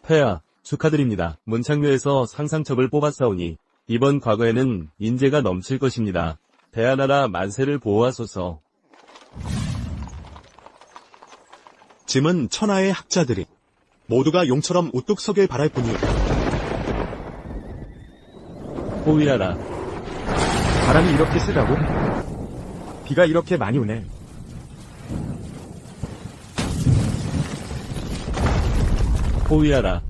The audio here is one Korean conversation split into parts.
폐하, 축하드립니다. 문창묘에서 상상첩을 뽑았사오니 이번 과거에는 인재가 넘칠 것입니다. 대하나라 만세를 보호하소서. 짐은 천하의 학자들이 모두가 용처럼 우뚝 서길 바랄 뿐이오. 호위하라. 바람이 이렇게 세다고? 비가 이렇게 많이 오네. 호위하라.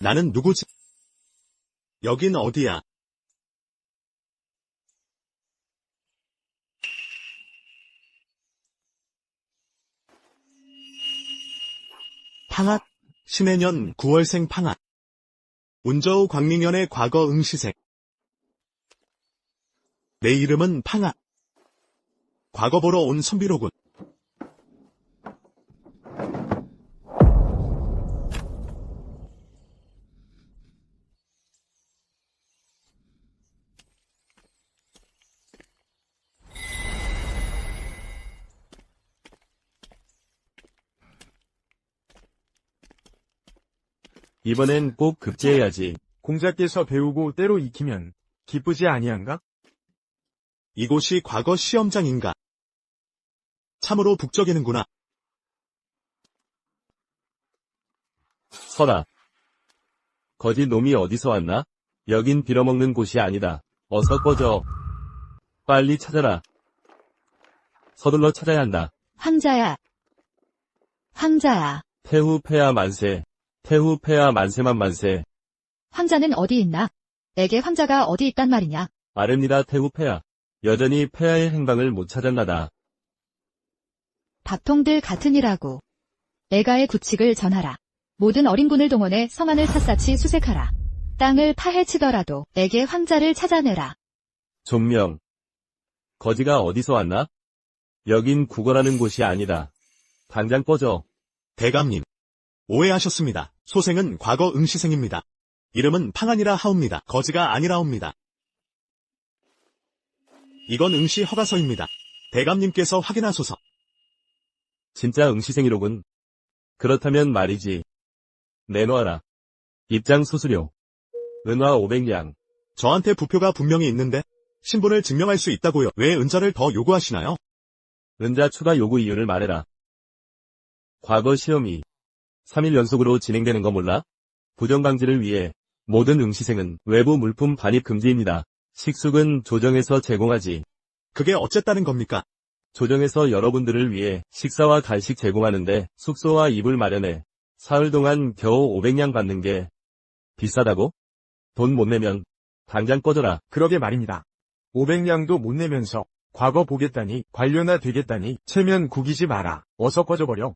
나는 누구지? 여긴 어디야? 팡앗, 신해년 9월생 팡앗. 운저우 광민년의 과거 응시생. 내 이름은 팡앗. 과거 보러 온 선비로군. 이번엔 꼭 급제해야지. 공자께서 배우고 때로 익히면 기쁘지 아니한가? 이곳이 과거 시험장인가? 참으로 북적이는구나. 서라. 거짓 놈이 어디서 왔나? 여긴 빌어먹는 곳이 아니다. 어서 꺼져. 빨리 찾아라. 서둘러 찾아야 한다. 황자야. 황자야. 태후 폐하 만세. 태후 폐하 만세만 만세. 황자는 어디 있나? 에게 황자가 어디 있단 말이냐? 아릅니다 태후 폐하. 여전히 폐하의 행방을 못 찾았나다. 박통들 같으니라고. 애가의 구칙을 전하라. 모든 어린군을 동원해 성안을 샅샅이 수색하라. 땅을 파헤치더라도 에게 황자를 찾아내라. 존명. 거지가 어디서 왔나? 여긴 구걸하는 곳이 아니다. 당장 꺼져. 대감님. 오해하셨습니다. 소생은 과거 응시생입니다. 이름은 팡안이라 하옵니다. 거지가 아니라옵니다. 이건 응시 허가서입니다. 대감님께서 확인하소서. 진짜 응시생이로군. 그렇다면 말이지. 내놓아라. 입장 수수료. 은화 500량. 저한테 부표가 분명히 있는데 신분을 증명할 수 있다고요. 왜 은자를 더 요구하시나요? 은자 추가 요구 이유를 말해라. 과거 시험이 3일 연속으로 진행되는 거 몰라? 부정 방지를 위해 모든 응시생은 외부 물품 반입 금지입니다. 식숙은 조정에서 제공하지. 그게 어쨌다는 겁니까? 조정에서 여러분들을 위해 식사와 간식 제공하는데 숙소와 이불 마련해 사흘 동안 겨우 500량 받는 게 비싸다고? 돈 못 내면 당장 꺼져라. 그러게 말입니다. 500냥도 못 내면서 과거 보겠다니 관료나 되겠다니 체면 구기지 마라. 어서 꺼져버려.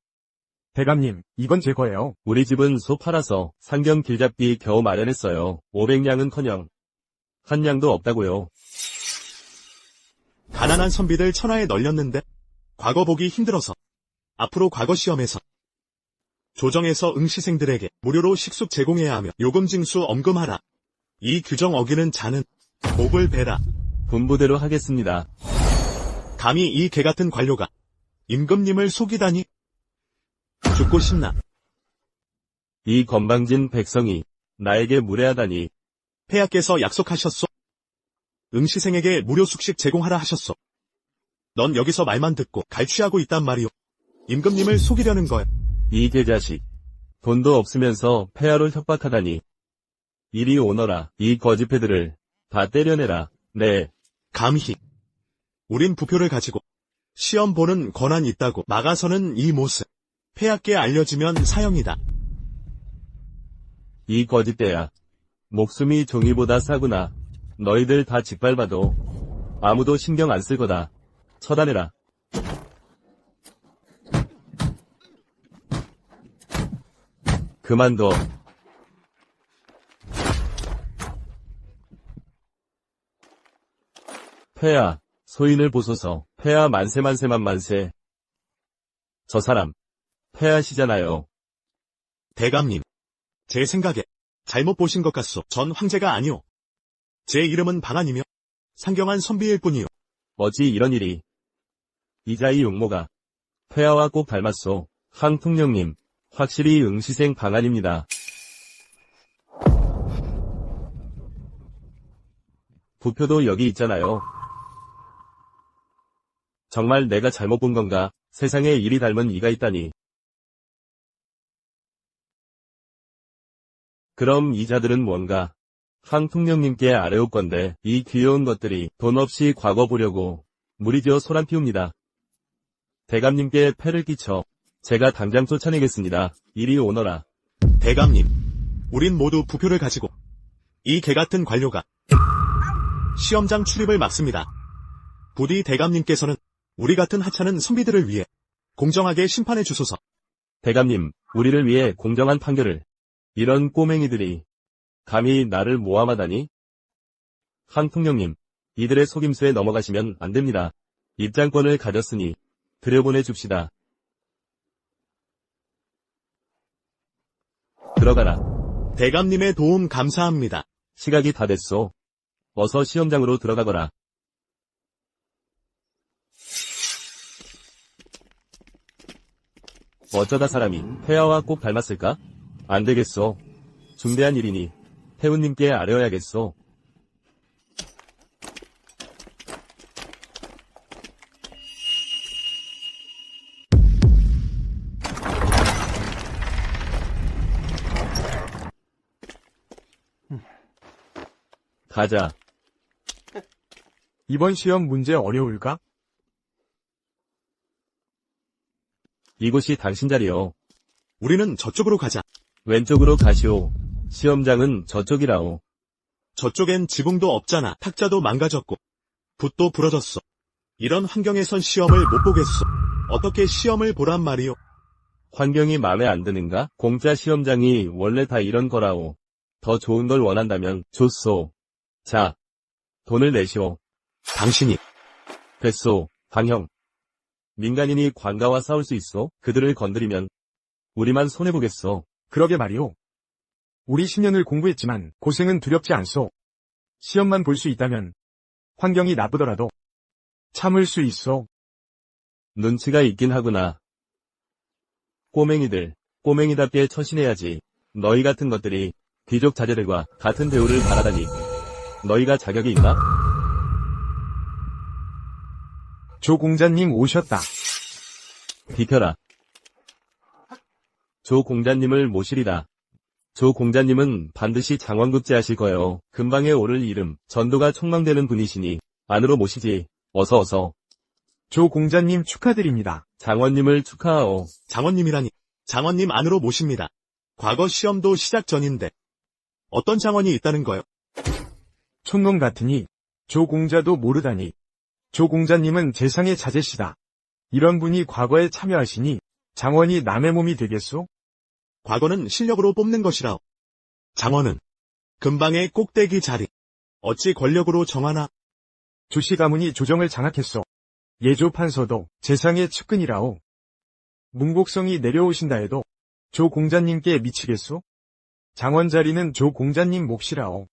대감님, 이건 제 거예요. 우리 집은 소 팔아서 상경 길잡기 겨우 마련했어요. 500량은커녕 한 량도 없다고요. 가난한 선비들 천하에 널렸는데 과거 보기 힘들어서 앞으로 과거 시험에서 조정에서 응시생들에게 무료로 식숙 제공해야 하며 요금 징수 엄금하라. 이 규정 어기는 자는 목을 베라. 분부대로 하겠습니다. 감히 이 개같은 관료가 임금님을 속이다니. 죽고 싶나? 이 건방진 백성이 나에게 무례하다니. 폐하께서 약속하셨소. 응시생에게 무료 숙식 제공하라 하셨소. 넌 여기서 말만 듣고 갈취하고 있단 말이오. 임금님을 속이려는 거야. 이 개자식. 돈도 없으면서 폐하를 협박하다니. 이리 오너라. 이 거지패들을 다 때려내라. 네. 감히. 우린 부표를 가지고 시험 보는 권한이 있다고 막아서는 이 모습. 폐하께 알려지면 사형이다. 이 거짓대야. 목숨이 종이보다 싸구나. 너희들 다 짓밟아도 아무도 신경 안 쓸 거다. 처단해라. 그만둬. 폐하, 소인을 보소서. 폐하 만세 만세만 만세. 저 사람, 폐하시잖아요. 대감님. 제 생각에 잘못 보신 것 같소. 전 황제가 아니오. 제 이름은 방한이며 상경한 선비일 뿐이오. 어찌 이런 일이. 이자이 용모가 폐하와 꼭 닮았소. 황풍령님, 확실히 응시생 방한입니다. 부표도 여기 있잖아요. 정말 내가 잘못 본 건가? 세상에 이리 닮은 이가 있다니. 그럼 이자들은 뭔가? 황풍령님께 아뢰올 건데 이 귀여운 것들이 돈 없이 과거 보려고 무리지어 소란 피웁니다. 대감님께 패를 끼쳐 제가 당장 쫓아내겠습니다. 이리 오너라. 대감님. 우린 모두 부표를 가지고 이 개같은 관료가 시험장 출입을 막습니다. 부디 대감님께서는 우리 같은 하찮은 선비들을 위해 공정하게 심판해 주소서. 대감님, 우리를 위해 공정한 판결을. 이런 꼬맹이들이 감히 나를 모함하다니? 황풍령님, 이들의 속임수에 넘어가시면 안 됩니다. 입장권을 가졌으니 들여보내 줍시다. 들어가라. 대감님의 도움 감사합니다. 시각이 다 됐소. 어서 시험장으로 들어가거라. 어쩌다 사람이 폐하와 꼭 닮았을까? 안 되겠소. 중대한 일이니 태훈님께 아뢰어야겠소. 가자. 이번 시험 문제 어려울까? 이곳이 당신 자리요. 우리는 저쪽으로 가자. 왼쪽으로 가시오. 시험장은 저쪽이라오. 저쪽엔 지붕도 없잖아. 탁자도 망가졌고 붓도 부러졌어. 이런 환경에선 시험을 못 보겠어. 어떻게 시험을 보란 말이오? 환경이 마음에 안 드는가? 공짜 시험장이 원래 다 이런 거라오. 더 좋은 걸 원한다면 좋소. 자, 돈을 내시오. 당신이 됐소, 방형. 민간인이 관가와 싸울 수 있어? 그들을 건드리면 우리만 손해보겠어. 그러게 말이오. 우리 10년을 공부했지만 고생은 두렵지 않소. 시험만 볼 수 있다면 환경이 나쁘더라도 참을 수 있어. 눈치가 있긴 하구나. 꼬맹이들, 꼬맹이답게 처신해야지. 너희 같은 것들이 귀족 자제들과 같은 대우를 바라다니. 너희가 자격이 있나? 조 공자님 오셨다. 비켜라. 조 공자님을 모시리다. 조 공자님은 반드시 장원급제 하실 거예요. 금방에 오를 이름, 전도가 촉망되는 분이시니 안으로 모시지. 어서 어서. 조 공자님 축하드립니다. 장원님을 축하하오. 장원님이라니. 장원님 안으로 모십니다. 과거 시험도 시작 전인데 어떤 장원이 있다는 거요? 촌놈 같으니 조 공자도 모르다니. 조 공자님은 재상의 자제시다. 이런 분이 과거에 참여하시니 장원이 남의 몸이 되겠소? 과거는 실력으로 뽑는 것이라오. 장원은 금방의 꼭대기 자리. 어찌 권력으로 정하나? 조씨 가문이 조정을 장악했소. 예조 판서도 재상의 측근이라오. 문곡성이 내려오신다 해도 조 공자님께 미치겠소? 장원 자리는 조 공자님 몫이라오.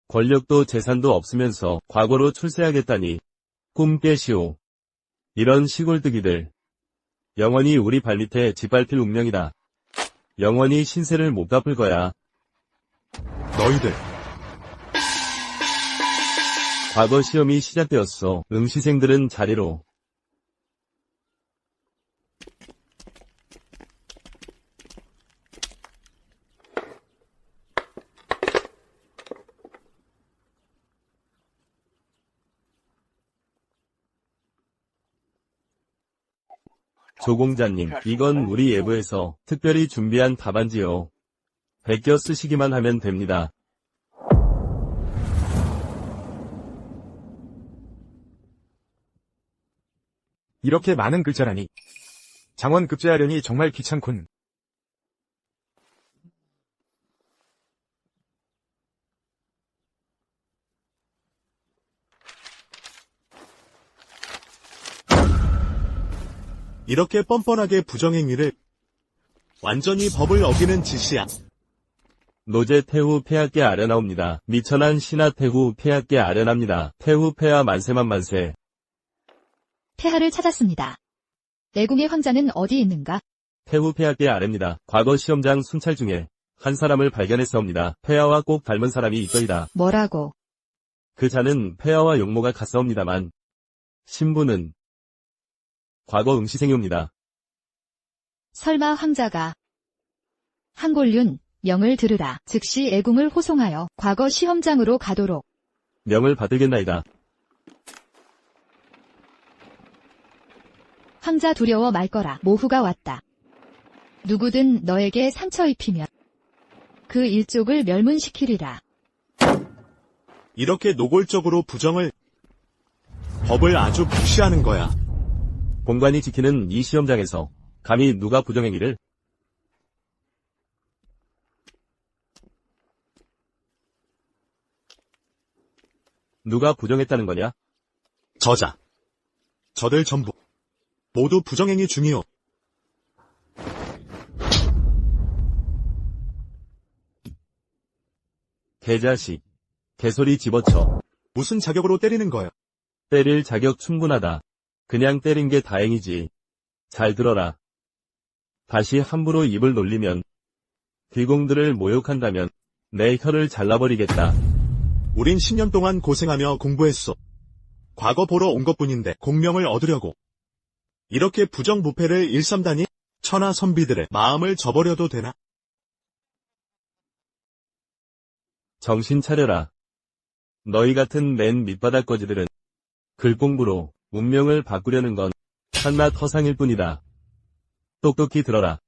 권력도 재산도 없으면서 과거로 출세하겠다니. 꿈 깨시오. 이런 시골뜨기들. 영원히 우리 발밑에 짓밟힐 운명이다. 영원히 신세를 못 갚을 거야. 너희들 과거 시험이 시작되었어. 응시생들은 자리로. 조공자님, 이건 우리 예부에서 특별히 준비한 답안지요. 베껴 쓰시기만 하면 됩니다. 이렇게 많은 글자라니. 장원 급제하려니 정말 귀찮군. 이렇게 뻔뻔하게 부정행위를 완전히 법을 어기는 짓이야. 노제 태후 폐하께 아련하옵니다. 미천한 신하 태후 폐하께 아련합니다. 태후 폐하 만세만 만세. 폐하를 찾았습니다. 내궁의 황자는 어디 있는가? 태후 폐하께 아뢰입니다. 과거 시험장 순찰 중에 한 사람을 발견했사옵니다. 폐하와 꼭 닮은 사람이 있더이다. 뭐라고? 그 자는 폐하와 용모가 같사옵니다만 신부는 과거 응시생이옵니다. 설마 황자가 한골륜 명을 들으라. 즉시 애궁을 호송하여 과거 시험장으로 가도록. 명을 받들겠나이다. 황자 두려워 말거라. 모후가 왔다. 누구든 너에게 상처 입히면 그 일족을 멸문시키리라. 이렇게 노골적으로 법을 아주 무시하는 거야. 본관이 지키는 이 시험장에서 감히 누가 부정행위를? 누가 부정했다는 거냐? 저자. 저들 전부. 모두 부정행위 중이오. 개자식. 개소리 집어쳐. 무슨 자격으로 때리는 거야? 때릴 자격 충분하다. 그냥 때린 게 다행이지. 잘 들어라. 다시 함부로 입을 놀리면, 귀공들을 모욕한다면 내 혀를 잘라버리겠다. 우린 10년 동안 고생하며 공부했소. 과거 보러 온 것뿐인데 공명을 얻으려고. 이렇게 부정부패를 일삼다니? 천하 선비들의 마음을 저버려도 되나? 정신 차려라. 너희 같은 맨 밑바닥 거지들은 글공부로 운명을 바꾸려는 건 한낱 허상일 뿐이다. 똑똑히 들어라.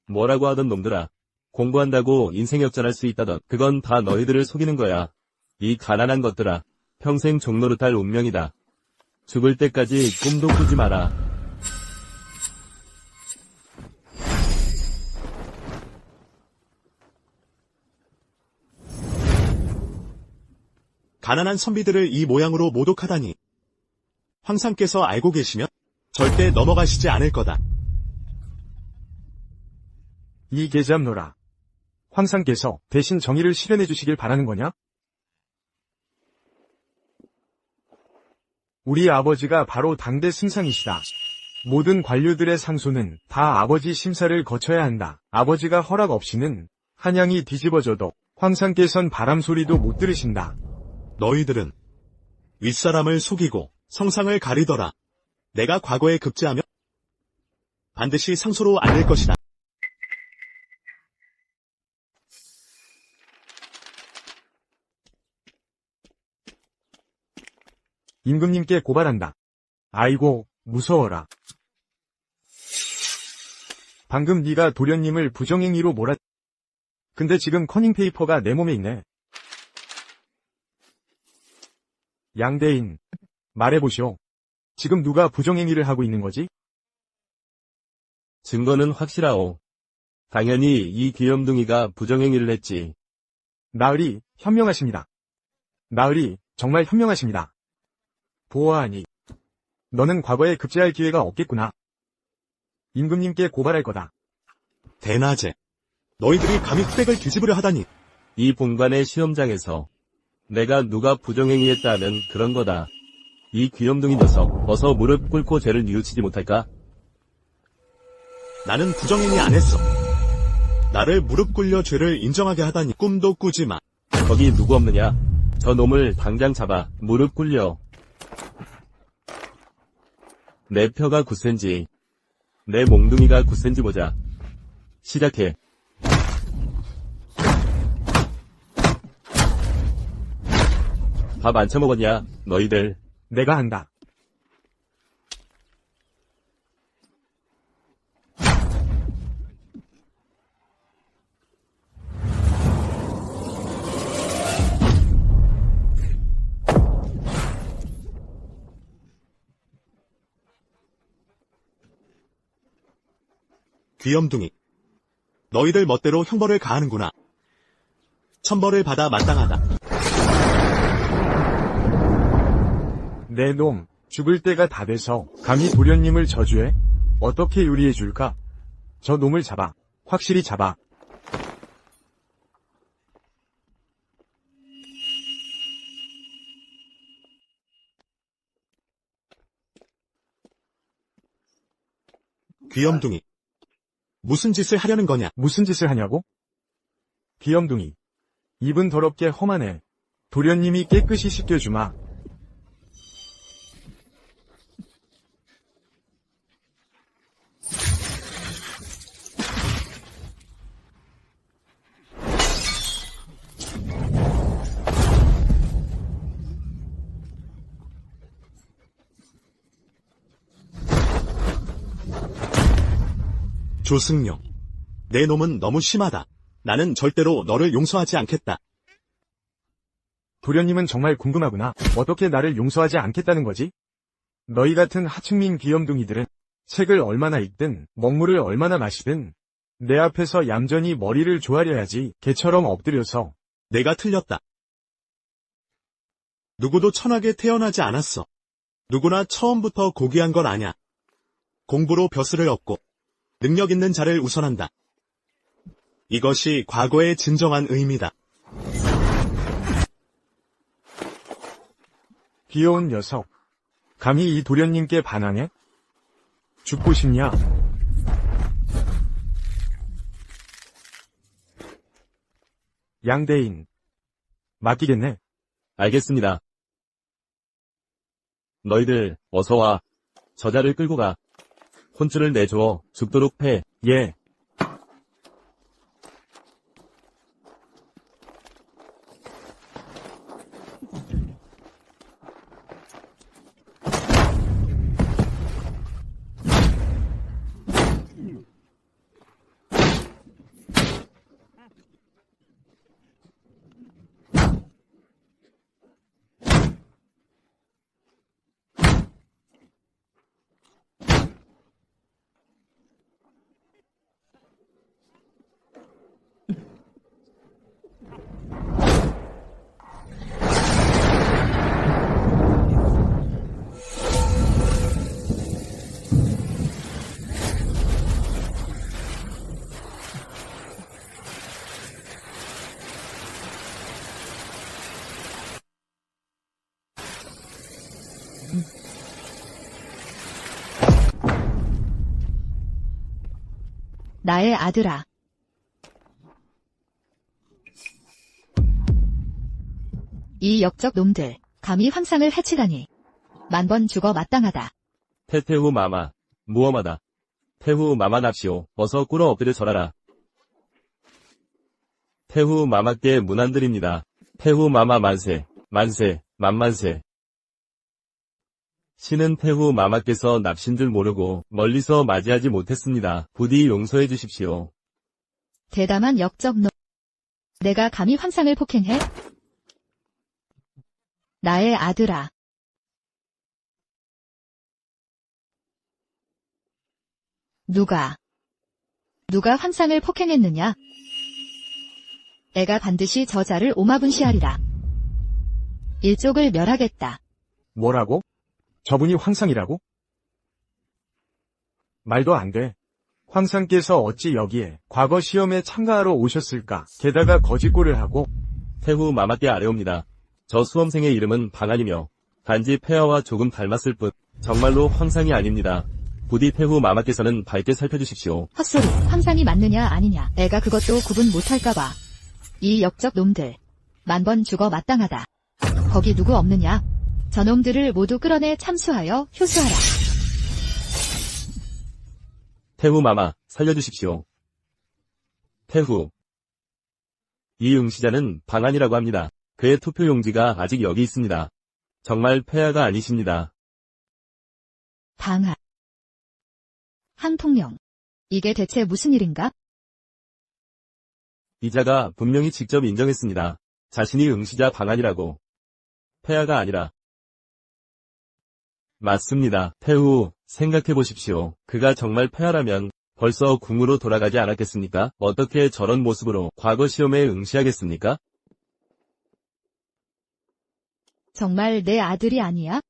뭐라고 하던 놈들아. 공부한다고 인생 역전할 수 있다던 그건 다 너희들을 속이는 거야. 이 가난한 것들아. 평생 종노릇할 운명이다. 죽을 때까지 꿈도 꾸지 마라. 가난한 선비들을 이 모양으로 모독하다니. 황상께서 알고 계시면 절대 넘어가시지 않을 거다. 이 계잡노라. 황상께서 대신 정의를 실현해 주시길 바라는 거냐? 우리 아버지가 바로 당대 승상이시다. 모든 관료들의 상소는 다 아버지 심사를 거쳐야 한다. 아버지가 허락 없이는 한양이 뒤집어져도 황상께선 바람 소리도 못 들으신다. 너희들은 윗사람을 속이고 성상을 가리더라. 내가 과거에 급제하면 반드시 상소로 알릴 것이다. 임금님께 고발한다. 아이고, 무서워라. 방금 네가 도련님을 부정행위로 몰았... 근데 지금 커닝페이퍼가 내 몸에 있네. 양대인, 말해보시오. 지금 누가 부정행위를 하고 있는 거지? 증거는 확실하오. 당연히 이 귀염둥이가 부정행위를 했지. 나으리, 현명하십니다. 나으리, 정말 현명하십니다. 보아하니, 너는 과거에 급제할 기회가 없겠구나. 임금님께 고발할 거다. 대낮에 너희들이 감히 흑백을 뒤집으려 하다니. 이 본관의 시험장에서 내가 누가 부정행위했다 하면 그런 거다. 이 귀염둥이 녀석, 어서 무릎 꿇고 죄를 뉘우치지 못할까? 나는 부정행위 안 했어. 나를 무릎 꿇려 죄를 인정하게 하다니 꿈도 꾸지 마. 거기 누구 없느냐? 저 놈을 당장 잡아 무릎 꿇려. 내 펴가 굳센지 내 몽둥이가 굳센지 보자. 시작해. 밥 안 처먹었냐, 너희들. 내가 한다. 귀염둥이. 너희들 멋대로 형벌을 가하는구나. 천벌을 받아 마땅하다. 내 놈, 죽을 때가 다 돼서 감히 도련님을 저주해? 어떻게 요리해줄까? 저 놈을 잡아. 확실히 잡아. 귀염둥이. 무슨 짓을 하려는 거냐? 무슨 짓을 하냐고? 귀염둥이. 입은 더럽게 험하네. 도련님이 깨끗이 씻겨주마. 조승룡. 내 놈은 너무 심하다. 나는 절대로 너를 용서하지 않겠다. 도련님은 정말 궁금하구나. 어떻게 나를 용서하지 않겠다는 거지? 너희 같은 하층민 귀염둥이들은 책을 얼마나 읽든 먹물을 얼마나 마시든 내 앞에서 얌전히 머리를 조아려야지 개처럼 엎드려서. 내가 틀렸다. 누구도 천하게 태어나지 않았어. 누구나 처음부터 고귀한 건 아냐. 공부로 벼슬을 얻고 능력 있는 자를 우선한다. 이것이 과거의 진정한 의미다. 귀여운 녀석. 감히 이 도련님께 반항해? 죽고 싶냐? 양대인. 맡기겠네. 알겠습니다. 너희들 어서 와. 저자를 끌고 가. 혼쭐을 내줘 죽도록 패. 예. 나의 아들아. 이 역적 놈들, 감히 황상을 해치다니. 만번 죽어 마땅하다. 태태후 마마. 무엄하다. 태후 마마 납시오. 어서 꿇어 엎드려 절하라. 태후 마마께 문안드립니다. 태후 마마 만세, 만세, 만만세. 신은 태후 마마께서 납신 줄 모르고 멀리서 맞이하지 못했습니다. 부디 용서해 주십시오. 대담한 역적 놈. 내가 감히 황상을 폭행해? 나의 아들아. 누가 황상을 폭행했느냐? 애가 반드시 저자를 오마분시하리라. 일족을 멸하겠다. 뭐라고? 저분이 황상이라고? 말도 안 돼. 황상께서 어찌 여기에 과거 시험에 참가하러 오셨을까? 게다가 거짓골을 하고. 태후 마마께 아뢰옵니다. 저 수험생의 이름은 방안이며 단지 폐하와 조금 닮았을 뿐 정말로 황상이 아닙니다. 부디 태후 마마께서는 밝게 살펴주십시오. 헛소리. 황상이 맞느냐 아니냐. 애가 그것도 구분 못할까봐. 이 역적 놈들. 만번 죽어 마땅하다. 거기 누구 없느냐? 저놈들을 모두 끌어내 참수하여 효수하라. 태후 마마, 살려주십시오. 태후. 이 응시자는 방안이라고 합니다. 그의 투표 용지가 아직 여기 있습니다. 정말 폐하가 아니십니다. 방안. 한통령. 이게 대체 무슨 일인가? 이자가 분명히 직접 인정했습니다. 자신이 응시자 방안이라고. 폐하가 아니라. 맞습니다. 태후, 생각해보십시오. 그가 정말 폐하라면 벌써 궁으로 돌아가지 않았겠습니까? 어떻게 저런 모습으로 과거 시험에 응시하겠습니까? 정말 내 아들이 아니야?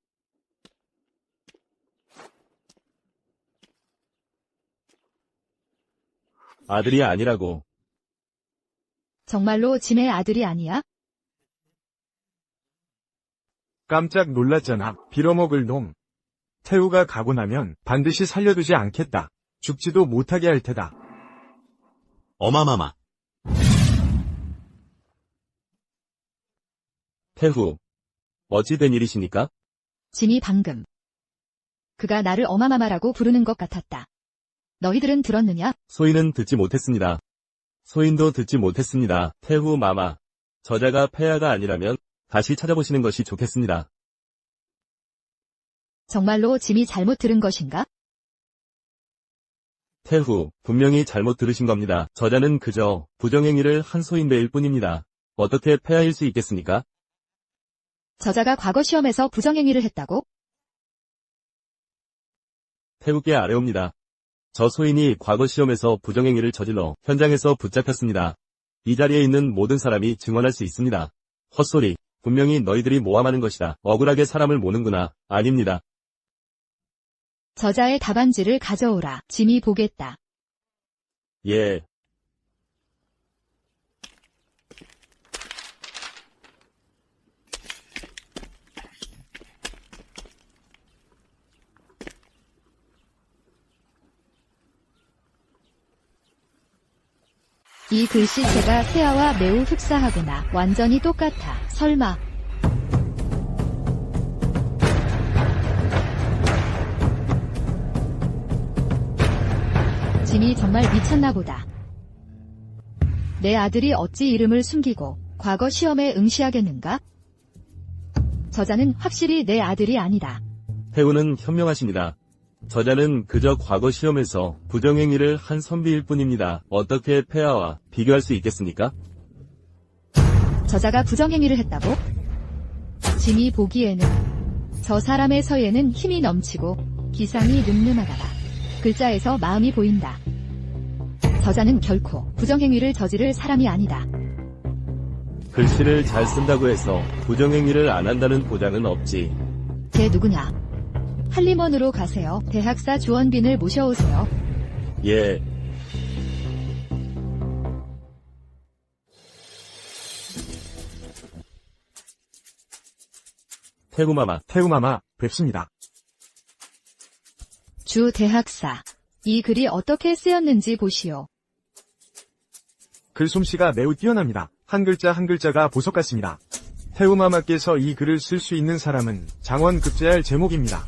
아들이 아니라고. 정말로 짐의 아들이 아니야? 깜짝 놀랐잖아. 빌어먹을 놈. 태우가 가고 나면 반드시 살려두지 않겠다. 죽지도 못하게 할 테다. 어마마마. 태후. 어찌 된 일이십니까? 짐이 방금. 그가 나를 어마마마라고 부르는 것 같았다. 너희들은 들었느냐? 소인은 듣지 못했습니다. 소인도 듣지 못했습니다. 태후 마마. 저자가 폐하가 아니라면 다시 찾아보시는 것이 좋겠습니다. 정말로 짐이 잘못 들은 것인가? 태후, 분명히 잘못 들으신 겁니다. 저자는 그저 부정행위를 한 소인배일 뿐입니다. 어떻게 폐하일 수 있겠습니까? 저자가 과거 시험에서 부정행위를 했다고? 태후께 아뢰옵니다. 저 소인이 과거 시험에서 부정행위를 저질러 현장에서 붙잡혔습니다. 이 자리에 있는 모든 사람이 증언할 수 있습니다. 헛소리, 분명히 너희들이 모함하는 것이다. 억울하게 사람을 모는구나. 아닙니다. 저자의 답안지를 가져오라. 짐이 보겠다. 예. 이 글씨체가 세아와 매우 흡사하구나. 완전히 똑같아. 설마. 짐이 정말 미쳤나 보다. 내 아들이 어찌 이름을 숨기고 과거 시험에 응시하겠는가? 저자는 확실히 내 아들이 아니다. 태후는 현명하십니다. 저자는 그저 과거 시험에서 부정행위를 한 선비일 뿐입니다. 어떻게 폐하와 비교할 수 있겠습니까? 저자가 부정행위를 했다고? 짐이 보기에는 저 사람의 서예는 힘이 넘치고 기상이 늠름하다. 글자에서 마음이 보인다. 저자는 결코 부정행위를 저지를 사람이 아니다. 글씨를 잘 쓴다고 해서 부정행위를 안 한다는 보장은 없지. 걔 누구냐? 한림원으로 가세요. 대학사 조원빈을 모셔오세요. 예. 태구마마. 태우마마, 뵙습니다. 주 대학사. 이 글이 어떻게 쓰였는지 보시오. 글솜씨가 매우 뛰어납니다. 한 글자 한 글자가 보석 같습니다. 태우마마께서 이 글을 쓸 수 있는 사람은 장원급제할 제목입니다.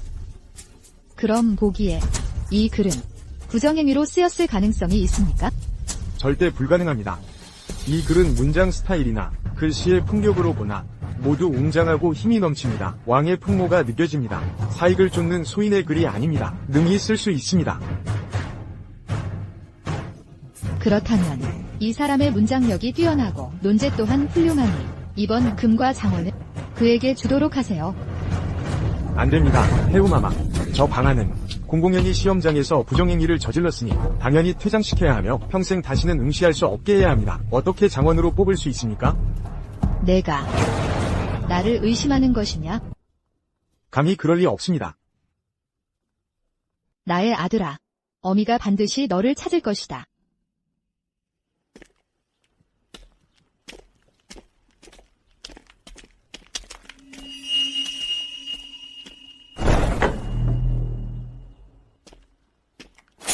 그럼 보기에 이 글은 부정행위로 쓰였을 가능성이 있습니까? 절대 불가능합니다. 이 글은 문장 스타일이나 글씨의 풍격으로 보나 모두 웅장하고 힘이 넘칩니다. 왕의 풍모가 느껴집니다. 사익을 쫓는 소인의 글이 아닙니다. 능히 쓸 수 있습니다. 그렇다면 이 사람의 문장력이 뛰어나고 논제 또한 훌륭하니 이번 금과 장원은 그에게 주도록 하세요. 안 됩니다. 태우마마. 저 방안은 공공연히 시험장에서 부정행위를 저질렀으니 당연히 퇴장시켜야 하며 평생 다시는 응시할 수 없게 해야 합니다. 어떻게 장원으로 뽑을 수 있습니까? 내가 나를 의심하는 것이냐? 감히 그럴 리 없습니다. 나의 아들아. 어미가 반드시 너를 찾을 것이다.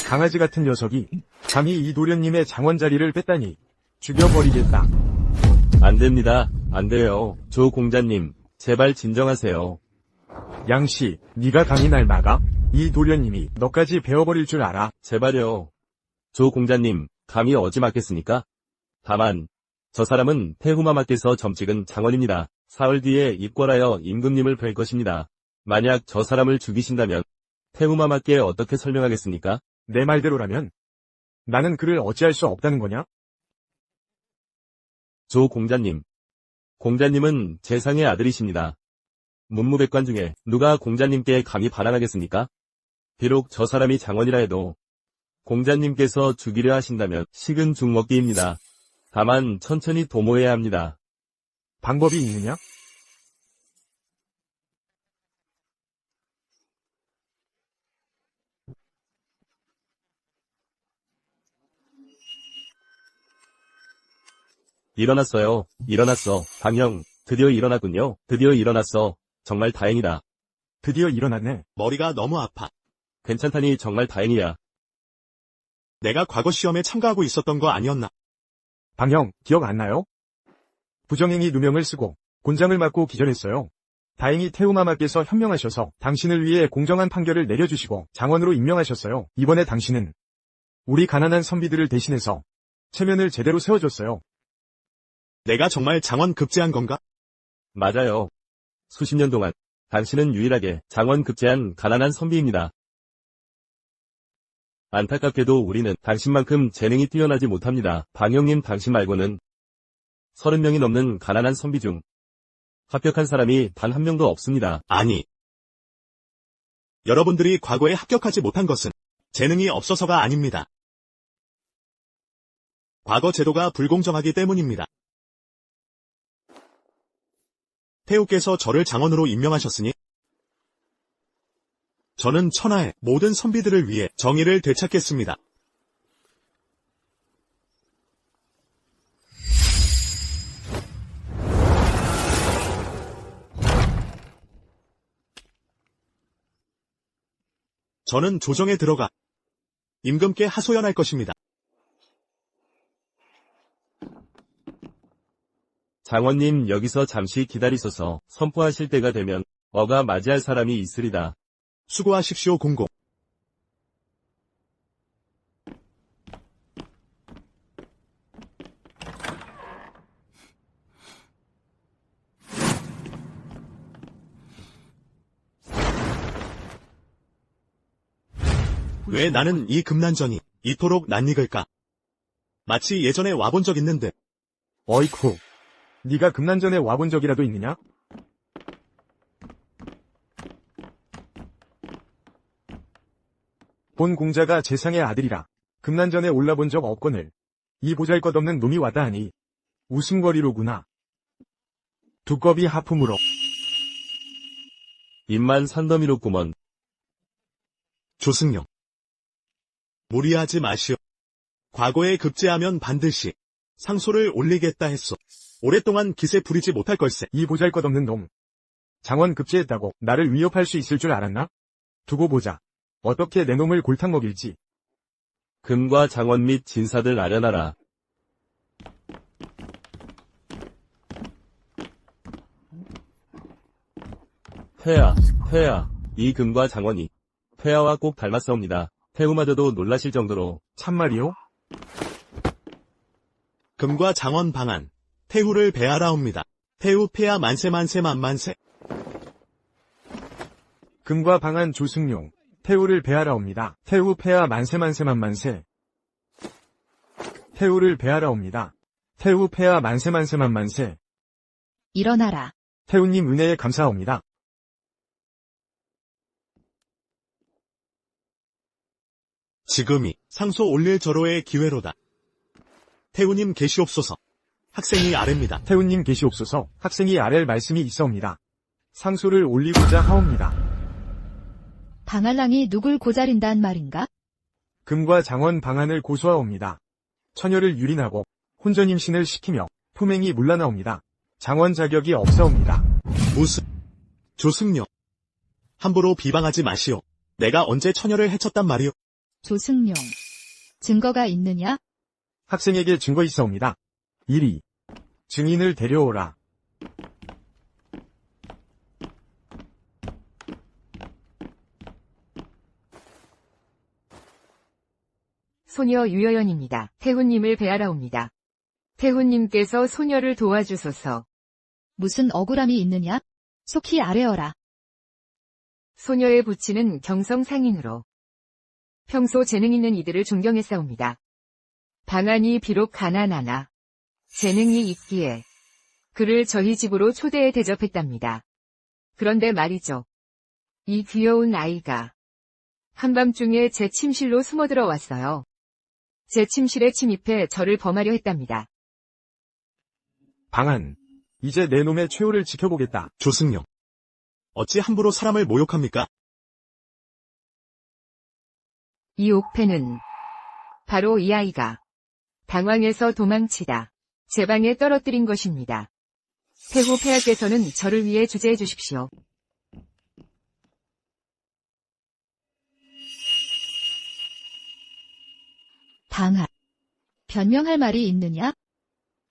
강아지 같은 녀석이 감히 이 도련님의 장원 자리를 뺐다니 죽여버리겠다. 안 됩니다. 안 돼요. 조 공자님, 제발 진정하세요. 양씨, 네가 감히 날 막아? 이 도련님이 너까지 베어버릴 줄 알아? 제발요. 조 공자님, 감히 어찌 맞겠습니까? 다만, 저 사람은 태후마마께서 점찍은 장원입니다. 사흘 뒤에 입궐하여 임금님을 뵐 것입니다. 만약 저 사람을 죽이신다면 태후마마께 어떻게 설명하겠습니까? 내 말대로라면 나는 그를 어찌할 수 없다는 거냐? 조 공자님. 공자님은 재상의 아들이십니다. 문무백관 중에 누가 공자님께 감히 반항하겠습니까? 비록 저 사람이 장원이라 해도 공자님께서 죽이려 하신다면 식은 죽 먹기입니다. 다만 천천히 도모해야 합니다. 방법이 있느냐? 일어났어요. 일어났어. 방형, 드디어 일어났군요. 드디어 일어났어. 정말 다행이다. 드디어 일어났네. 머리가 너무 아파. 괜찮다니 정말 다행이야. 내가 과거 시험에 참가하고 있었던 거 아니었나? 방형, 기억 안 나요? 부정행위 누명을 쓰고 곤장을 맞고 기절했어요. 다행히 태우마마께서 현명하셔서 당신을 위해 공정한 판결을 내려주시고 장원으로 임명하셨어요. 이번에 당신은 우리 가난한 선비들을 대신해서 체면을 제대로 세워줬어요. 내가 정말 장원 급제한 건가? 맞아요. 수십 년 동안 당신은 유일하게 장원 급제한 가난한 선비입니다. 안타깝게도 우리는 당신만큼 재능이 뛰어나지 못합니다. 방영님 당신 말고는 30명이 넘는 가난한 선비 중 합격한 사람이 단 한 명도 없습니다. 아니. 여러분들이 과거에 합격하지 못한 것은 재능이 없어서가 아닙니다. 과거 제도가 불공정하기 때문입니다. 태우께서 저를 장원으로 임명하셨으니 저는 천하의 모든 선비들을 위해 정의를 되찾겠습니다. 저는 조정에 들어가 임금께 하소연할 것입니다. 장원님 여기서 잠시 기다리소서. 선포하실 때가 되면 어가 맞이할 사람이 있으리다. 수고하십시오 공공. 왜 나는 이 금난전이 이토록 낯익을까? 마치 예전에 와본 적 있는데 어이쿠. 네가 금난전에 와본 적이라도 있느냐? 본 공자가 재상의 아들이라 금난전에 올라본 적 없거늘 이 보잘것없는 놈이 왔다 하니 웃음거리로구나. 두꺼비 하품으로 입만 산더미로구먼. 조승용. 무리하지 마시오. 과거에 급제하면 반드시 상소를 올리겠다 했소. 오랫동안 기세 부리지 못할 걸세. 이 보잘것없는 놈. 장원 급제했다고 나를 위협할 수 있을 줄 알았나? 두고 보자. 어떻게 내 놈을 골탕 먹일지. 금과 장원 및 진사들 아련하라. 폐하, 이 금과 장원이 폐하와 꼭 닮았사옵니다. 태우마저도 놀라실 정도로. 참말이요? 금과 장원 방안, 태후를 배하라옵니다. 태후 폐하 만세 만세 만만세. 금과 방한 조승용, 태우를 배하라옵니다. 태우 폐하 만세만세만만세. 태우를 배하라옵니다. 태우 폐하 만세만세만만세. 일어나라. 태우님 은혜에 감사합니다. 지금이 상소 올릴 절호의 기회로다. 태우님 계시옵소서. 학생이 아래입니다. 태우님 계시옵소서. 학생이 아랠 말씀이 있사옵니다. 상소를 올리고자 하옵니다. 방알랑이 누굴 고자린단 말인가? 금과 장원 방안을 고소하옵니다. 처녀를 유린하고 혼전 임신을 시키며 포맹이 물러나옵니다. 장원 자격이 없사옵니다. 무슨 조승려. 함부로 비방하지 마시오. 내가 언제 처녀를 해쳤단 말이오. 조승룡. 증거가 있느냐? 학생에게 증거 있사옵니다. 1위. 증인을 데려오라. 소녀 유여연입니다. 태훈님을 배하라옵니다. 태훈님께서 소녀를 도와주소서. 무슨 억울함이 있느냐? 속히 아뢰어라. 소녀의 부친은 경성상인으로 평소 재능 있는 이들을 존경했사옵니다. 방안이 비록 가난하나 재능이 있기에 그를 저희 집으로 초대해 대접했답니다. 그런데 말이죠. 이 귀여운 아이가 한밤중에 제 침실로 숨어들어 왔어요. 제 침실에 침입해 저를 범하려 했답니다. 방안. 이제 내 놈의 최후를 지켜보겠다. 조승려. 어찌 함부로 사람을 모욕합니까? 이 옥패는 바로 이 아이가 당황해서 도망치다 제 방에 떨어뜨린 것입니다. 태후 폐하께서는 저를 위해 주재해 주십시오. 방아. 변명할 말이 있느냐?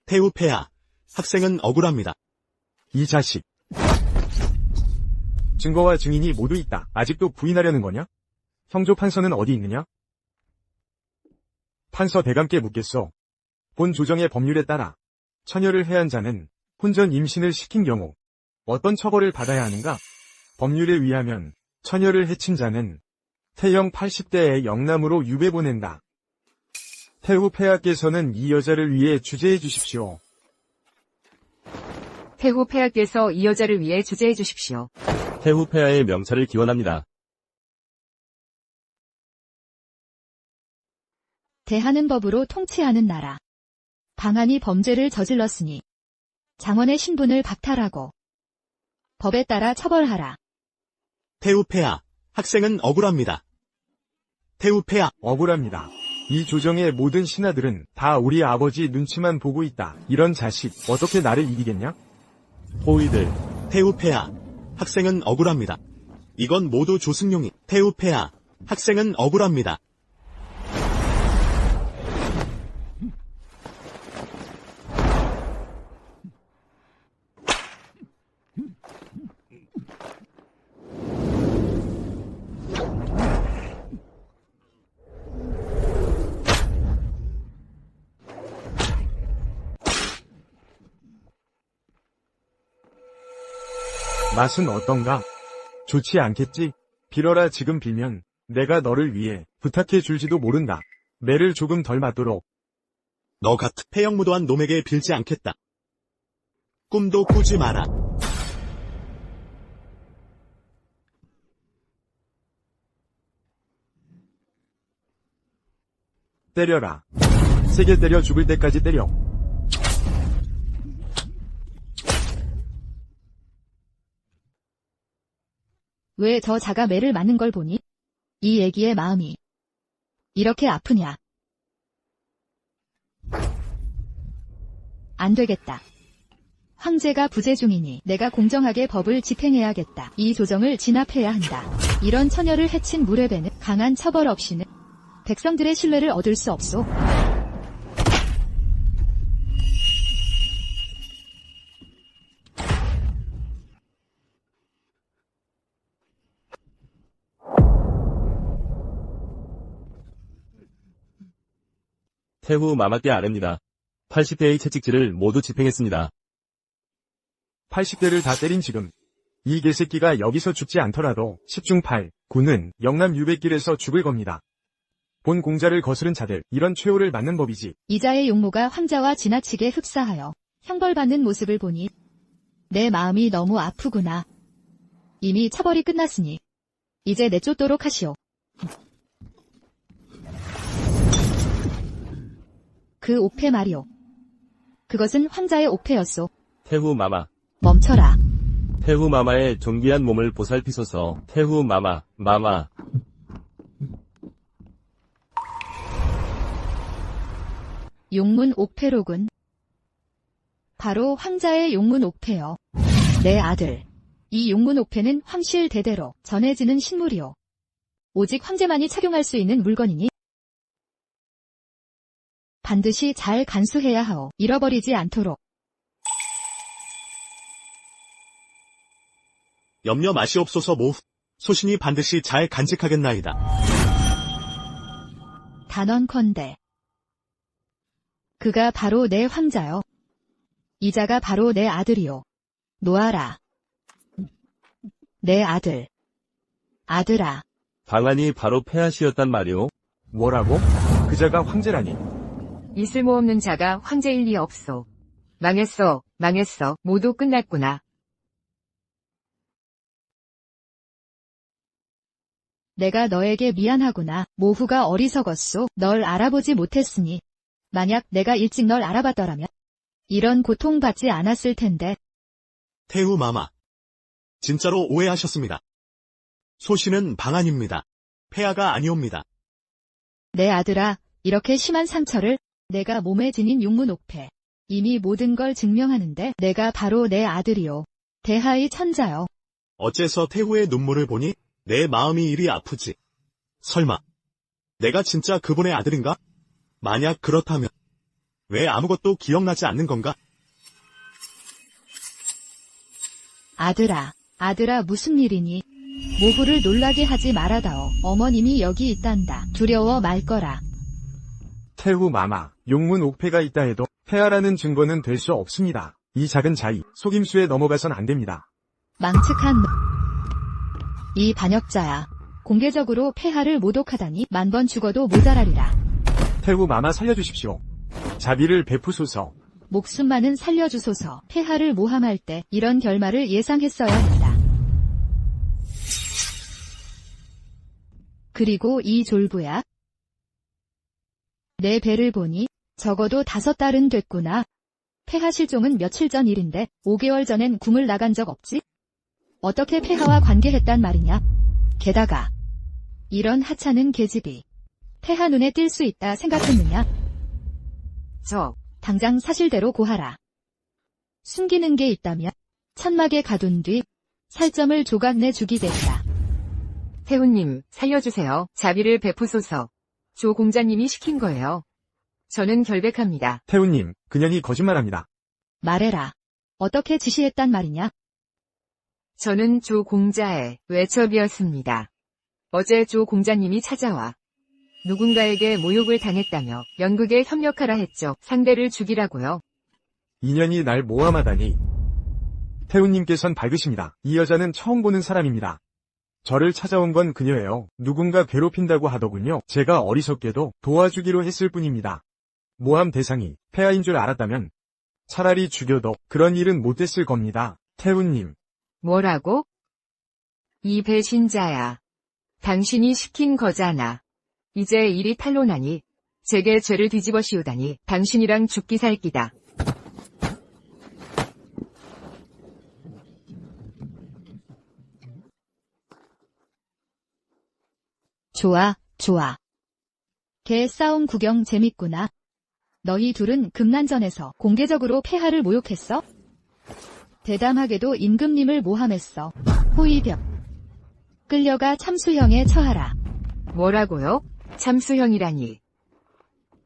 태우 폐하, 학생은 억울합니다. 이 자식. 증거와 증인이 모두 있다. 아직도 부인하려는 거냐? 형조 판서는 어디 있느냐? 판서 대감께 묻겠소. 본 조정의 법률에 따라 처녀를 해한 자는 혼전 임신을 시킨 경우 어떤 처벌을 받아야 하는가? 법률에 의하면 처녀를 해친 자는 태형 80대의 영남으로 유배 보낸다. 태후 폐하께서는 이 여자를 위해 주재해 주십시오. 태후 폐하께서 이 여자를 위해 주재해 주십시오. 태후 폐하의 명찰을 기원합니다. 대하는 법으로 통치하는 나라. 방한이 범죄를 저질렀으니 장원의 신분을 박탈하고 법에 따라 처벌하라. 태우 폐하, 학생은 억울합니다. 태우 폐하, 억울합니다. 이 조정의 모든 신하들은 다 우리 아버지 눈치만 보고 있다. 이런 자식 어떻게 나를 이기겠냐? 호위들, 태우 폐하, 학생은 억울합니다. 이건 모두 조승용이. 태우 폐하, 학생은 억울합니다. 맛은 어떤가? 좋지 않겠지? 빌어라. 지금 빌면 내가 너를 위해 부탁해 줄지도 모른다. 매를 조금 덜 맞도록. 너 같은 폐영무도한 놈에게 빌지 않겠다. 꿈도 꾸지 마라. 때려라. 세게 때려. 죽을 때까지 때려. 왜 저 자가 매를 맞는 걸 보니? 이 애기의 마음이 이렇게 아프냐? 안 되겠다. 황제가 부재 중이니 내가 공정하게 법을 집행해야겠다. 이 조정을 진압해야 한다. 이런 처녀를 해친 무례배는 강한 처벌 없이는 백성들의 신뢰를 얻을 수 없소. 태후 마마께 아뢰입니다. 80대의 채찍질을 모두 집행했습니다. 80대를 다 때린 지금 이 개새끼가 여기서 죽지 않더라도 10중 8, 9는 영남 유백길에서 죽을 겁니다. 본 공자를 거스른 자들, 이런 최후를 맞는 법이지. 이자의 용모가 황자와 지나치게 흡사하여 형벌받는 모습을 보니 내 마음이 너무 아프구나. 이미 처벌이 끝났으니 이제 내쫓도록 하시오. 그 옥패 말이오. 그것은 황자의 옥패였소. 태후 마마, 멈춰라. 태후 마마의 존귀한 몸을 보살피소서. 태후 마마, 마마. 용문 옥패로군. 바로 황자의 용문 옥패여. 내 아들. 이 용문 옥패는 황실 대대로 전해지는 신물이오. 오직 황제만이 착용할 수 있는 물건이니 반드시 잘 간수해야 하오. 잃어버리지 않도록. 염려 마시옵소서 모후. 소신이 반드시 잘 간직하겠나이다. 단언컨대 그가 바로 내 황자요. 이자가 바로 내 아들이요. 놓아라. 내 아들. 아들아. 방안이 바로 폐하시였단 말이오. 뭐라고? 그자가 황제라니. 이 쓸모없는 자가 황제일 리 없소. 망했어, 망했어. 모두 끝났구나. 내가 너에게 미안하구나. 모후가 어리석었소. 널 알아보지 못했으니. 만약 내가 일찍 널 알아봤더라면 이런 고통받지 않았을 텐데. 태우 마마. 진짜로 오해하셨습니다. 소신은 방안입니다. 폐하가 아니옵니다. 내 아들아, 이렇게 심한 상처를 내가 몸에 지닌 용문 옥패. 이미 모든 걸 증명하는데 내가 바로 내 아들이요. 대하의 천자요. 어째서 태후의 눈물을 보니 내 마음이 이리 아프지. 설마 내가 진짜 그분의 아들인가? 만약 그렇다면 왜 아무것도 기억나지 않는 건가? 아들아 무슨 일이니? 모후를 놀라게 하지 말아다오. 어머님이 여기 있단다. 두려워 말 거라. 태후 마마, 용문 옥패가 있다 해도 폐하라는 증거는 될 수 없습니다. 이 작은 자의 속임수에 넘어가선 안 됩니다. 망측한 이 반역자야. 공개적으로 폐하를 모독하다니 만 번 죽어도 모자라리라. 태후 마마 살려주십시오. 자비를 베푸소서. 목숨만은 살려주소서. 폐하를 모함할 때 이런 결말을 예상했어야 했다. 그리고 이 졸부야. 내 배를 보니 적어도 5달은 됐구나. 폐하 실종은 며칠 전 일인데 5개월 전엔 궁을 나간 적 없지? 어떻게 폐하와 관계했단 말이냐? 게다가 이런 하찮은 계집이 폐하 눈에 띌 수 있다 생각했느냐? 당장 사실대로 고하라. 숨기는 게 있다면 천막에 가둔 뒤 살점을 조각내 죽이겠다. 태훈님, 살려주세요. 자비를 베푸소서. 조 공자님이 시킨 거예요. 저는 결백합니다. 태후님, 그년이 거짓말합니다. 말해라. 어떻게 지시했단 말이냐? 저는 조 공자의 외첩이었습니다. 어제 조 공자님이 찾아와 누군가에게 모욕을 당했다며 연극에 협력하라 했죠. 상대를 죽이라고요. 인연이 날 모함하다니. 태훈님께선 밝으십니다. 이 여자는 처음 보는 사람입니다. 저를 찾아온 건 그녀예요. 누군가 괴롭힌다고 하더군요. 제가 어리석게도 도와주기로 했을 뿐입니다. 모함 대상이 폐하인 줄 알았다면 차라리 죽여도 그런 일은 못했을 겁니다. 태훈님. 뭐라고? 이 배신자야. 당신이 시킨 거잖아. 이제 일이 탄로나니 제게 죄를 뒤집어 씌우다니 당신이랑 죽기 살기다. 좋아. 개 싸움 구경 재밌구나. 너희 둘은 금난전에서 공개적으로 폐하를 모욕했어? 대담하게도 임금님을 모함했어. 호위병. 끌려가 참수형에 처하라. 뭐라고요? 참수형이라니.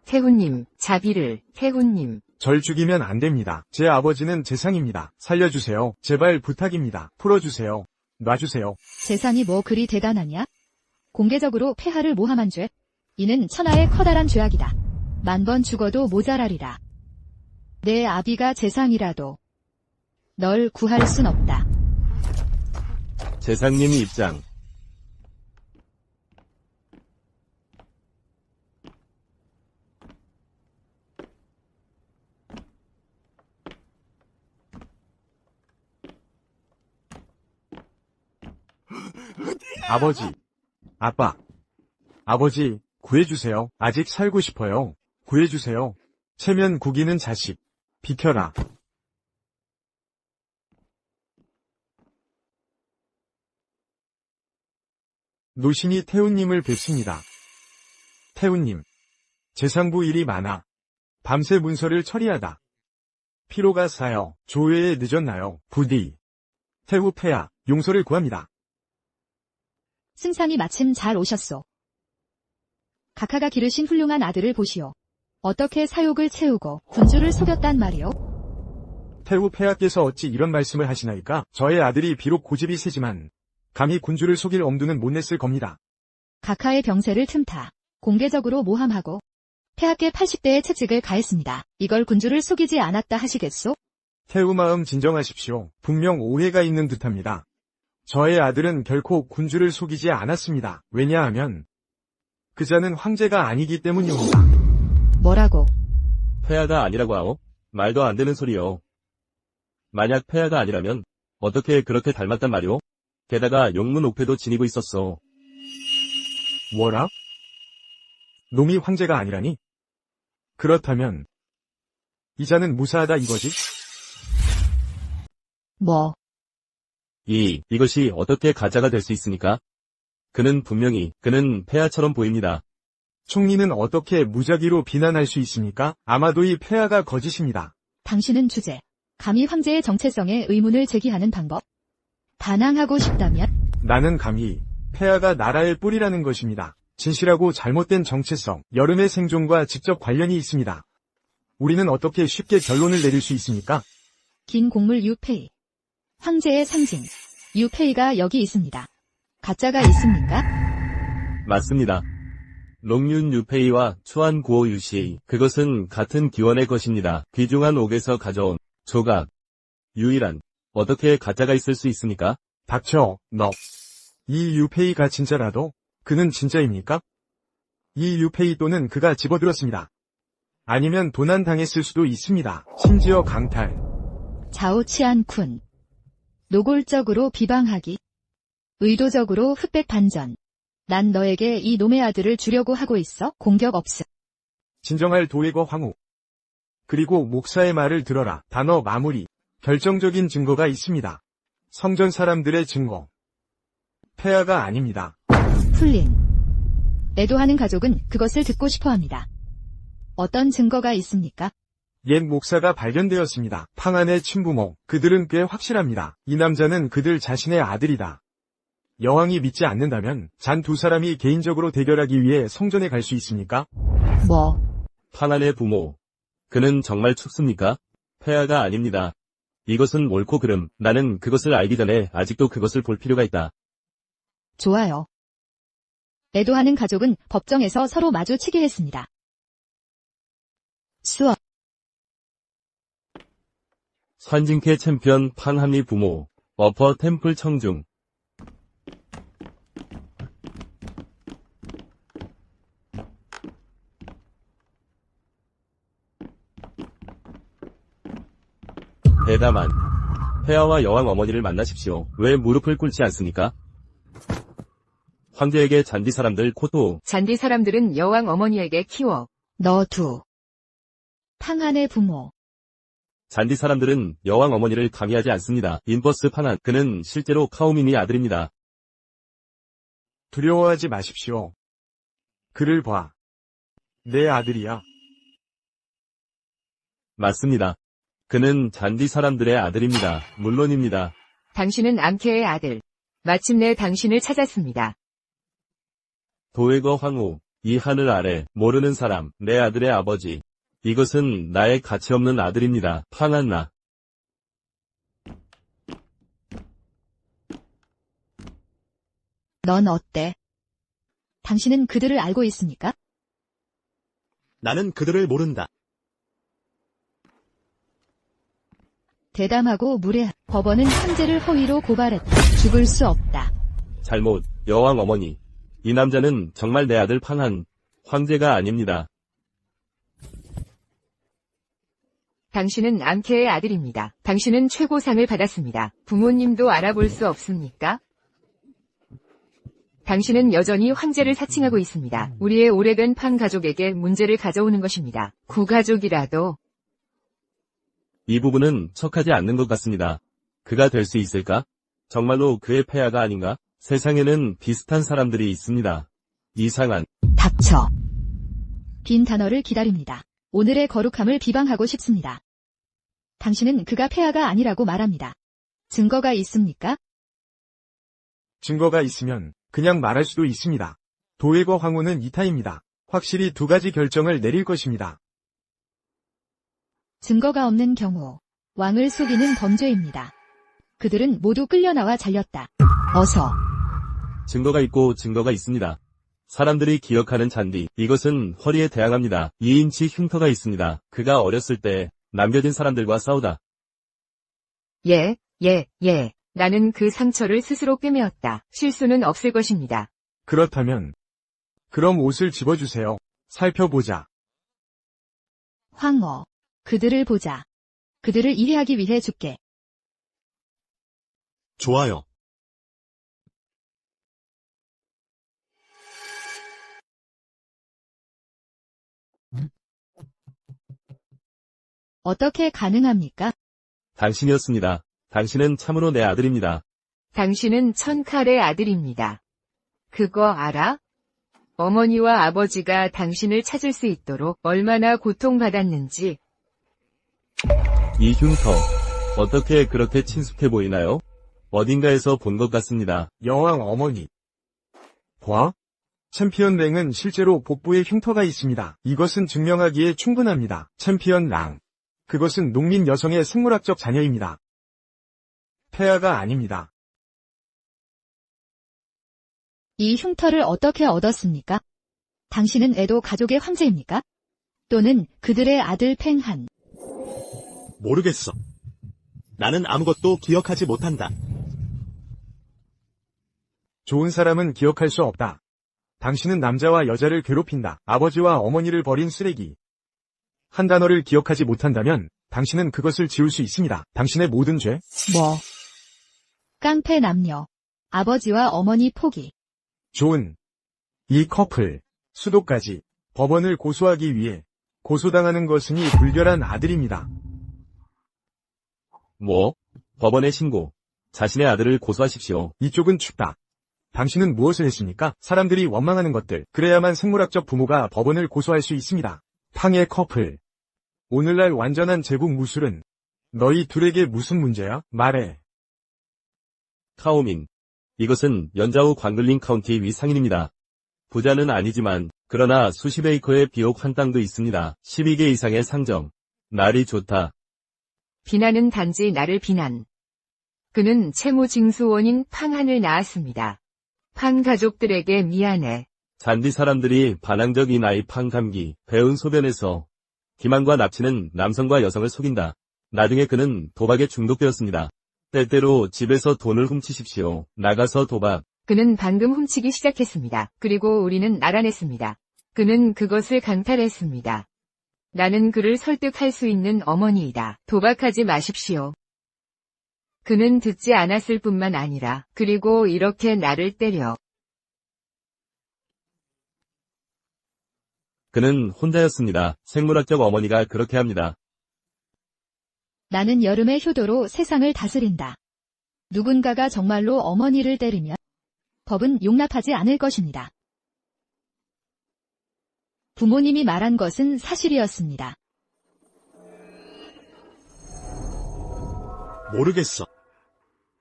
태훈님, 자비를, 태훈님. 절 죽이면 안 됩니다. 제 아버지는 재상입니다. 살려주세요. 제발 부탁입니다. 풀어주세요. 놔주세요. 재산이 뭐 그리 대단하냐? 공개적으로 폐하를 모함한 죄. 이는 천하의 커다란 죄악이다. 10,000번 죽어도 모자라리라. 내 아비가 재상이라도 널 구할 순 없다. 재상님 입장. 아버지. 아빠. 아버지, 구해주세요. 아직 살고 싶어요. 구해주세요. 체면 구기는 자식. 비켜라. 노신이 태훈님을 뵙습니다. 태훈님. 재상부 일이 많아. 밤새 문서를 처리하다. 피로가 쌓여 조회에 늦었나요? 부디. 태후 폐하, 용서를 구합니다. 승상이 마침 잘 오셨소. 각하가 기르신 훌륭한 아들을 보시오. 어떻게 사욕을 채우고 군주를 속였단 말이오? 태후 폐하께서 어찌 이런 말씀을 하시나이까? 저의 아들이 비록 고집이 세지만 감히 군주를 속일 엄두는 못 냈을 겁니다. 각하의 병세를 틈타 공개적으로 모함하고 폐하께 80대의 채찍을 가했습니다. 이걸 군주를 속이지 않았다 하시겠소? 태후 마음 진정하십시오. 분명 오해가 있는 듯합니다. 저의 아들은 결코 군주를 속이지 않았습니다. 왜냐하면 그자는 황제가 아니기 때문입니다. 뭐라고? 폐하가 아니라고 하오? 말도 안 되는 소리요. 만약 폐하가 아니라면 어떻게 그렇게 닮았단 말이오? 게다가 용문 옥패도 지니고 있었어. 뭐라? 놈이 황제가 아니라니? 그렇다면 이자는 무사하다 이거지? 뭐? 이것이 어떻게 가짜가 될 수 있습니까? 그는 폐하처럼 보입니다. 총리는 어떻게 무작위로 비난할 수 있습니까? 아마도 이 폐하가 거짓입니다. 당신은 주제. 감히 황제의 정체성에 의문을 제기하는 방법. 반항하고 싶다면 나는 감히 폐하가 나라의 뿌리라는 것입니다. 진실하고 잘못된 정체성, 여름의 생존과 직접 관련이 있습니다. 우리는 어떻게 쉽게 결론을 내릴 수 있습니까? 긴 곡물 유페이. 황제의 상징. 유페이가 여기 있습니다. 가짜가 있습니까? 맞습니다. 롱윤 유페이와 추안 구오 유시, 그것은 같은 기원의 것입니다. 귀중한 옥에서 가져온 조각. 유일한, 어떻게 가짜가 있을 수 있습니까? 닥쳐, 너. 이 유페이가 진짜라도 그는 진짜입니까? 이 유페이 또는 그가 집어들었습니다. 아니면 도난당했을 수도 있습니다. 심지어 강탈. 자오치안쿤. 노골적으로 비방하기. 의도적으로 흑백 반전. 난 너에게 이 놈의 아들을 주려고 하고 있어. 공격 없음. 진정할 도액어 황후. 그리고 목사의 말을 들어라. 단어 마무리. 결정적인 증거가 있습니다. 성전 사람들의 증거. 폐하가 아닙니다. 풀린. 애도하는 가족은 그것을 듣고 싶어 합니다. 어떤 증거가 있습니까? 옛 목사가 발견되었습니다. 팡안의 친부모. 그들은 꽤 확실합니다. 이 남자는 그들 자신의 아들이다. 여왕이 믿지 않는다면 잔 두 사람이 개인적으로 대결하기 위해 성전에 갈 수 있습니까? 뭐, 판안의 부모. 그는 정말 축습니까? 폐하가 아닙니다. 이것은 옳고 그름. 나는 그것을 알기 전에 아직도 그것을 볼 필요가 있다. 좋아요. 애도하는 가족은 법정에서 서로 마주치게 했습니다. 수업. 선진캐 챔피언 판한리 부모. 어퍼 템플 청중. 대담한. 폐하와 여왕 어머니를 만나십시오. 왜 무릎을 꿇지 않습니까? 황제에게 잔디 사람들 코토. 잔디 사람들은 여왕 어머니에게 키워. 너 두. 팡안의 부모. 잔디 사람들은 여왕 어머니를 강요하지 않습니다. 인버스 판한. 그는 실제로 카오민이 아들입니다. 두려워하지 마십시오. 그를 봐. 내 아들이야. 맞습니다. 그는 잔디 사람들의 아들입니다. 물론입니다. 당신은 암케의 아들. 마침내 당신을 찾았습니다. 도액어 황후. 이 하늘 아래 모르는 사람. 내 아들의 아버지. 이것은 나의 가치없는 아들입니다. 판한나. 넌 어때? 당신은 그들을 알고 있습니까? 나는 그들을 모른다. 대담하고 무례한. 법원은 황제를 허위로 고발했다. 죽을 수 없다. 잘못. 여왕 어머니. 이 남자는 정말 내 아들 판한. 황제가 아닙니다. 당신은 암케의 아들입니다. 당신은 최고상을 받았습니다. 부모님도 알아볼 수 없습니까? 당신은 여전히 황제를 사칭하고 있습니다. 우리의 오래된 판 가족에게 문제를 가져오는 것입니다. 구가족이라도. 이 부분은 척하지 않는 것 같습니다. 그가 될 수 있을까? 정말로 그의 폐하가 아닌가? 세상에는 비슷한 사람들이 있습니다. 이상한. 닥쳐. 빈 단어를 기다립니다. 오늘의 거룩함을 비방하고 싶습니다. 당신은 그가 폐하가 아니라고 말합니다. 증거가 있습니까? 증거가 있으면 그냥 말할 수도 있습니다. 도액어 황후는 이타입니다. 확실히 두 가지 결정을 내릴 것입니다. 증거가 없는 경우 왕을 속이는 범죄입니다. 그들은 모두 끌려나와 잘렸다. 어서. 증거가 있고 증거가 있습니다. 사람들이 기억하는 잔디. 이것은 허리에 대항합니다. 2인치 흉터가 있습니다. 그가 어렸을 때 남겨진 사람들과 싸우다. 예. 나는 그 상처를 스스로 꿰매었다. 실수는 없을 것입니다. 그렇다면 그럼 옷을 집어주세요. 살펴보자. 황어. 그들을 보자. 그들을 이해하기 위해 죽게. 좋아요. 어떻게 가능합니까? 당신이었습니다. 당신은 참으로 내 아들입니다. 당신은 천칼의 아들입니다. 그거 알아? 어머니와 아버지가 당신을 찾을 수 있도록 얼마나 고통받았는지. 이 흉터, 어떻게 그렇게 친숙해 보이나요? 어딘가에서 본 것 같습니다. 여왕 어머니. 봐. 챔피언 랭은 실제로 복부에 흉터가 있습니다. 이것은 증명하기에 충분합니다. 챔피언 랑. 그것은 농민 여성의 생물학적 자녀입니다. 폐하가 아닙니다. 이 흉터를 어떻게 얻었습니까? 당신은 에도 가족의 황제입니까? 또는 그들의 아들 팽한. 모르겠어. 나는 아무것도 기억하지 못한다. 좋은 사람은 기억할 수 없다. 당신은 남자와 여자를 괴롭힌다. 아버지와 어머니를 버린 쓰레기. 한 단어를 기억하지 못한다면 당신은 그것을 지울 수 있습니다. 당신의 모든 죄, 뭐? 깡패 남녀. 아버지와 어머니 포기. 존. 이 커플, 수도까지 법원을 고소하기 위해 고소당하는 것은이 불결한 아들입니다. 뭐? 법원에 신고. 자신의 아들을 고소하십시오. 이쪽은 춥다. 당신은 무엇을 했습니까? 사람들이 원망하는 것들, 그래야만 생물학적 부모가 법원을 고소할 수 있습니다. 팡의 커플. 오늘날 완전한 제국 무술은 너희 둘에게 무슨 문제야? 말해. 카오민. 이것은 연자오 광글링 카운티 위 상인입니다. 부자는 아니지만 그러나 수십 에이커의 비옥한 땅도 있습니다. 12개 이상의 상점. 날이 좋다. 비난은 단지 나를 비난. 그는 채무징수원인 팡한을 낳았습니다. 팡 가족들에게 미안해. 잔디 사람들이 반항적인 아이 팡감기, 배운 소변에서 기만과 납치는 남성과 여성을 속인다. 나중에 그는 도박에 중독되었습니다. 때때로 집에서 돈을 훔치십시오. 나가서 도박. 그는 방금 훔치기 시작했습니다. 그리고 우리는 알아냈습니다. 그는 그것을 강탈했습니다. 나는 그를 설득할 수 있는 어머니이다. 도박하지 마십시오. 그는 듣지 않았을 뿐만 아니라 그리고 이렇게 나를 때려. 그는 혼자였습니다. 생물학적 어머니가 그렇게 합니다. 나는 여름의 효도로 세상을 다스린다. 누군가가 정말로 어머니를 때리면 법은 용납하지 않을 것입니다. 부모님이 말한 것은 사실이었습니다. 모르겠어.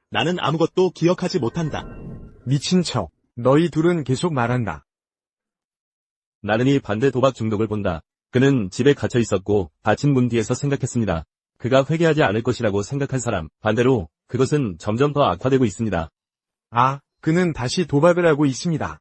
나는 아무것도 기억하지 못한다. 미친 척. 너희 둘은 계속 말한다. 나는 이 반대 도박 중독을 본다. 그는 집에 갇혀 있었고 닫힌 문 뒤에서 생각했습니다. 그가 회개하지 않을 것이라고 생각한 사람. 반대로 그것은 점점 더 악화되고 있습니다. 아, 그는 다시 도박을 하고 있습니다.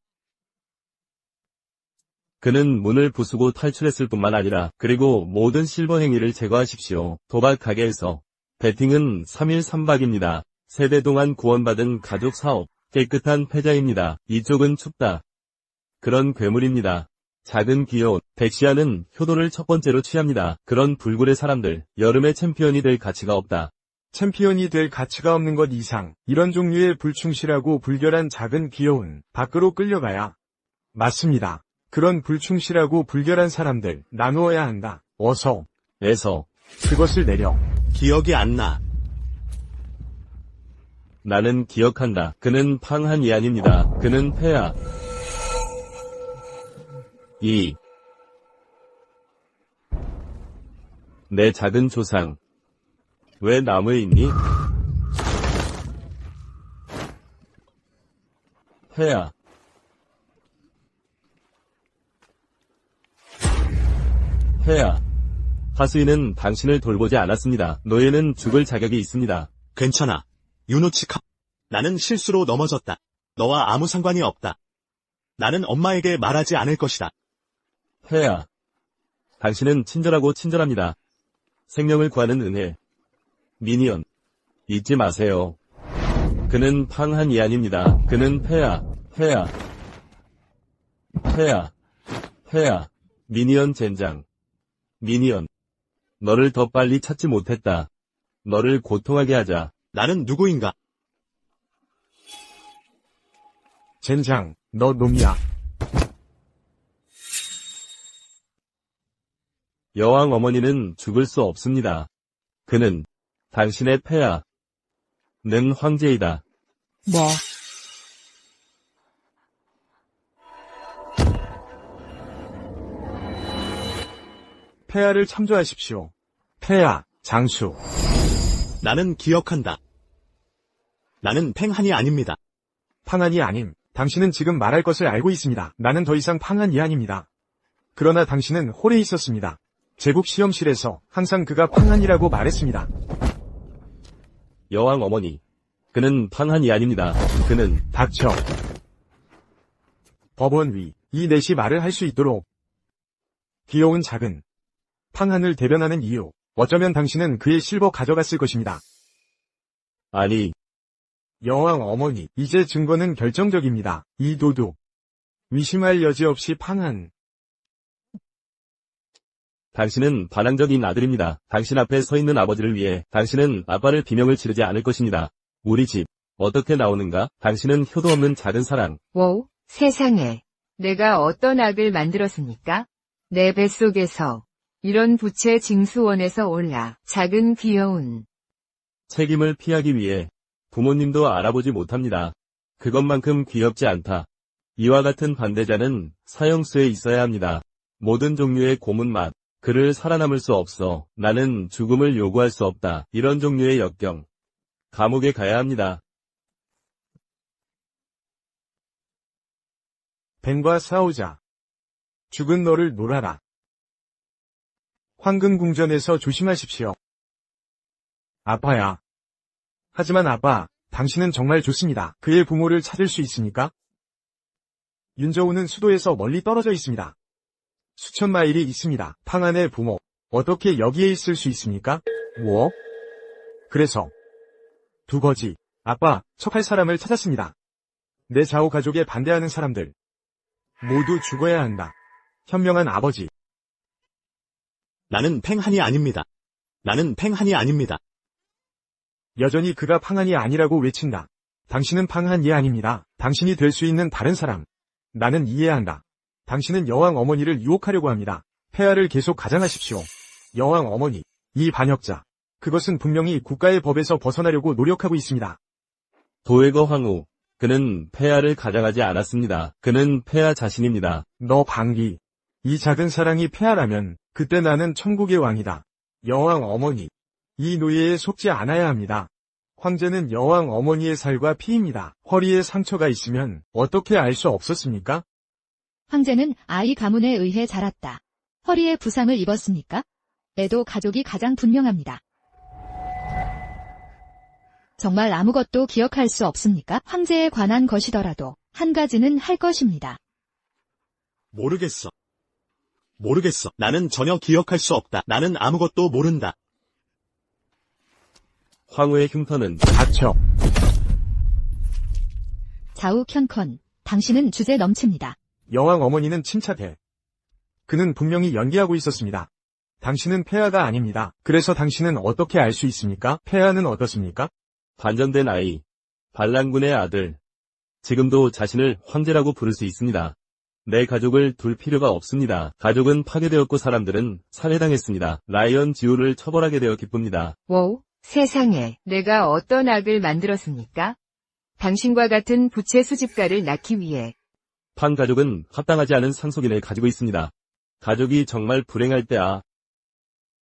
그는 문을 부수고 탈출했을 뿐만 아니라 그리고 모든 실버 행위를 제거하십시오. 도박 가게에서 베팅은 3일 3박입니다. 세대 동안 구원받은 가족 사업. 깨끗한 패자입니다. 이쪽은 춥다. 그런 괴물입니다. 작은 귀여운 백시아는 효도를 첫 번째로 취합니다. 그런 불굴의 사람들, 여름의 챔피언이 될 가치가 없다. 챔피언이 될 가치가 없는 것 이상, 이런 종류의 불충실하고 불결한 작은 귀여운, 밖으로 끌려가야. 맞습니다. 그런 불충실하고 불결한 사람들, 나누어야 한다. 어서, 에서 그것을 내려. 기억이 안 나. 나는 기억한다. 그는 팡한이 아닙니다. 그는 폐하. 내 작은 조상. 왜 나무에 있니? 폐하. 폐하. 하수인은 당신을 돌보지 않았습니다. 노예는 죽을 자격이 있습니다. 괜찮아. 유노치카. 나는 실수로 넘어졌다. 너와 아무 상관이 없다. 나는 엄마에게 말하지 않을 것이다. 폐하. 당신은 친절하고 친절합니다. 생명을 구하는 은혜. 미니언. 잊지 마세요. 그는 팡한이 아닙니다. 그는 폐하. 폐하. 폐하. 폐하. 미니언 젠장. 미니언. 너를 더 빨리 찾지 못했다. 너를 고통하게 하자. 나는 누구인가? 젠장, 너 놈이야. 여왕 어머니는 죽을 수 없습니다. 그는 당신의 폐하. 는 황제이다. 뭐? 폐하를 참조하십시오. 폐하, 장수. 나는 기억한다. 나는 팽한이 아닙니다. 팡한이 아님. 당신은 지금 말할 것을 알고 있습니다. 나는 더 이상 팡한이 아닙니다. 그러나 당신은 홀에 있었습니다. 제국 시험실에서 항상 그가 팡한이라고 말했습니다. 여왕 어머니. 그는 팡한이 아닙니다. 그는 닥쳐. 법원 위, 이 넷이 말을 할 수 있도록. 귀여운 작은 팡한을 대변하는 이유. 어쩌면 당신은 그의 실버 가져갔을 것입니다. 아니, 여왕 어머니, 이제 증거는 결정적입니다. 이 도둑. 의심할 여지 없이 팡한. 당신은 반항적인 아들입니다. 당신 앞에 서 있는 아버지를 위해 당신은 아빠를 비명을 지르지 않을 것입니다. 우리 집, 어떻게 나오는가? 당신은 효도 없는 작은 사랑. 워우, 세상에. 내가 어떤 악을 만들었습니까? 내 뱃속에서 이런 부채 징수원에서 올라 작은 귀여운 책임을 피하기 위해 부모님도 알아보지 못합니다. 그것만큼 귀엽지 않다. 이와 같은 반대자는 사형수에 있어야 합니다. 모든 종류의 고문 맛. 그를 살아남을 수 없어. 나는 죽음을 요구할 수 없다. 이런 종류의 역경. 감옥에 가야 합니다. 벤과 싸우자. 죽은 너를 놀아라. 황금궁전에서 조심하십시오. 아빠야. 하지만 아빠, 당신은 정말 좋습니다. 그의 부모를 찾을 수 있습니까? 윤저우는 수도에서 멀리 떨어져 있습니다. 수천 마일이 있습니다. 팡한의 부모, 어떻게 여기에 있을 수 있습니까? 뭐? 그래서 두거지. 아빠, 척할 사람을 찾았습니다. 내 좌우 가족에 반대하는 사람들. 모두 죽어야 한다. 현명한 아버지. 나는 팽한이 아닙니다. 나는 팽한이 아닙니다. 여전히 그가 팡한이 아니라고 외친다. 당신은 팡한이 아닙니다. 당신이 될 수 있는 다른 사람. 나는 이해한다. 당신은 여왕 어머니를 유혹하려고 합니다. 폐하를 계속 가장하십시오. 여왕 어머니, 이 반역자. 그것은 분명히 국가의 법에서 벗어나려고 노력하고 있습니다. 도에거 황후. 그는 폐하를 가장하지 않았습니다. 그는 폐하 자신입니다. 너 방귀. 이 작은 사랑이 폐하라면 그때 나는 천국의 왕이다. 여왕 어머니. 이 노예에 속지 않아야 합니다. 황제는 여왕 어머니의 살과 피입니다. 허리에 상처가 있으면 어떻게 알 수 없었습니까? 황제는 아이 가문에 의해 자랐다. 허리에 부상을 입었습니까? 에도 가족이 가장 분명합니다. 정말 아무것도 기억할 수 없습니까? 황제에 관한 것이더라도 한 가지는 할 것입니다. 모르겠어. 모르겠어. 나는 전혀 기억할 수 없다. 나는 아무것도 모른다. 황후의 흉터는 닥쳐. 좌우 켠컨, 당신은 주제 넘칩니다. 여왕 어머니는 침착해. 그는 분명히 연기하고 있었습니다. 당신은 폐하가 아닙니다. 그래서 당신은 어떻게 알 수 있습니까? 폐하는 어떻습니까? 반전된 아이. 반란군의 아들. 지금도 자신을 황제라고 부를 수 있습니다. 내 가족을 둘 필요가 없습니다. 가족은 파괴되었고 사람들은 살해당했습니다. 라이언 지우를 처벌하게 되어 기쁩니다. 워우, 세상에. 내가 어떤 악을 만들었습니까? 당신과 같은 부채 수집가를 낳기 위해. 판 가족은 합당하지 않은 상속인을 가지고 있습니다. 가족이 정말 불행할 때야.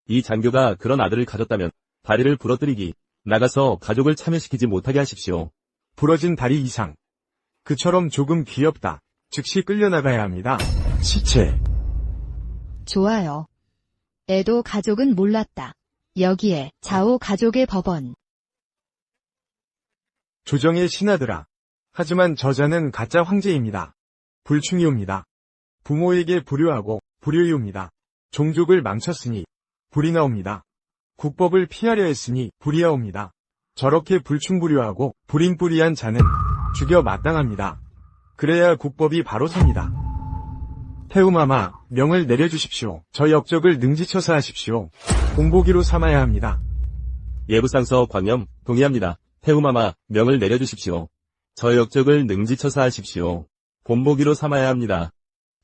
이 장교가 그런 아들을 가졌다면 다리를 부러뜨리기, 나가서 가족을 참여시키지 못하게 하십시오. 부러진 다리 이상. 그처럼 조금 귀엽다. 즉시 끌려나가야 합니다. 시체. 좋아요. 에도 가족은 몰랐다. 여기에 좌우 가족의 법원. 조정의 신하들아. 하지만 저자는 가짜 황제입니다. 불충이옵니다. 부모에게 불효하고 불효이옵니다. 종족을 망쳤으니 불이 나옵니다. 국법을 피하려 했으니 불이하옵니다. 저렇게 불충불효하고 불임불이한 자는 죽여 마땅합니다. 그래야 국법이 바로 섭니다. 태우마마, 명을 내려주십시오. 저 역적을 능지처사 하십시오. 공보기로 삼아야 합니다. 예부상서 광염, 동의합니다. 태우마마, 명을 내려주십시오. 저 역적을 능지처사하십시오. 본보기로 삼아야 합니다.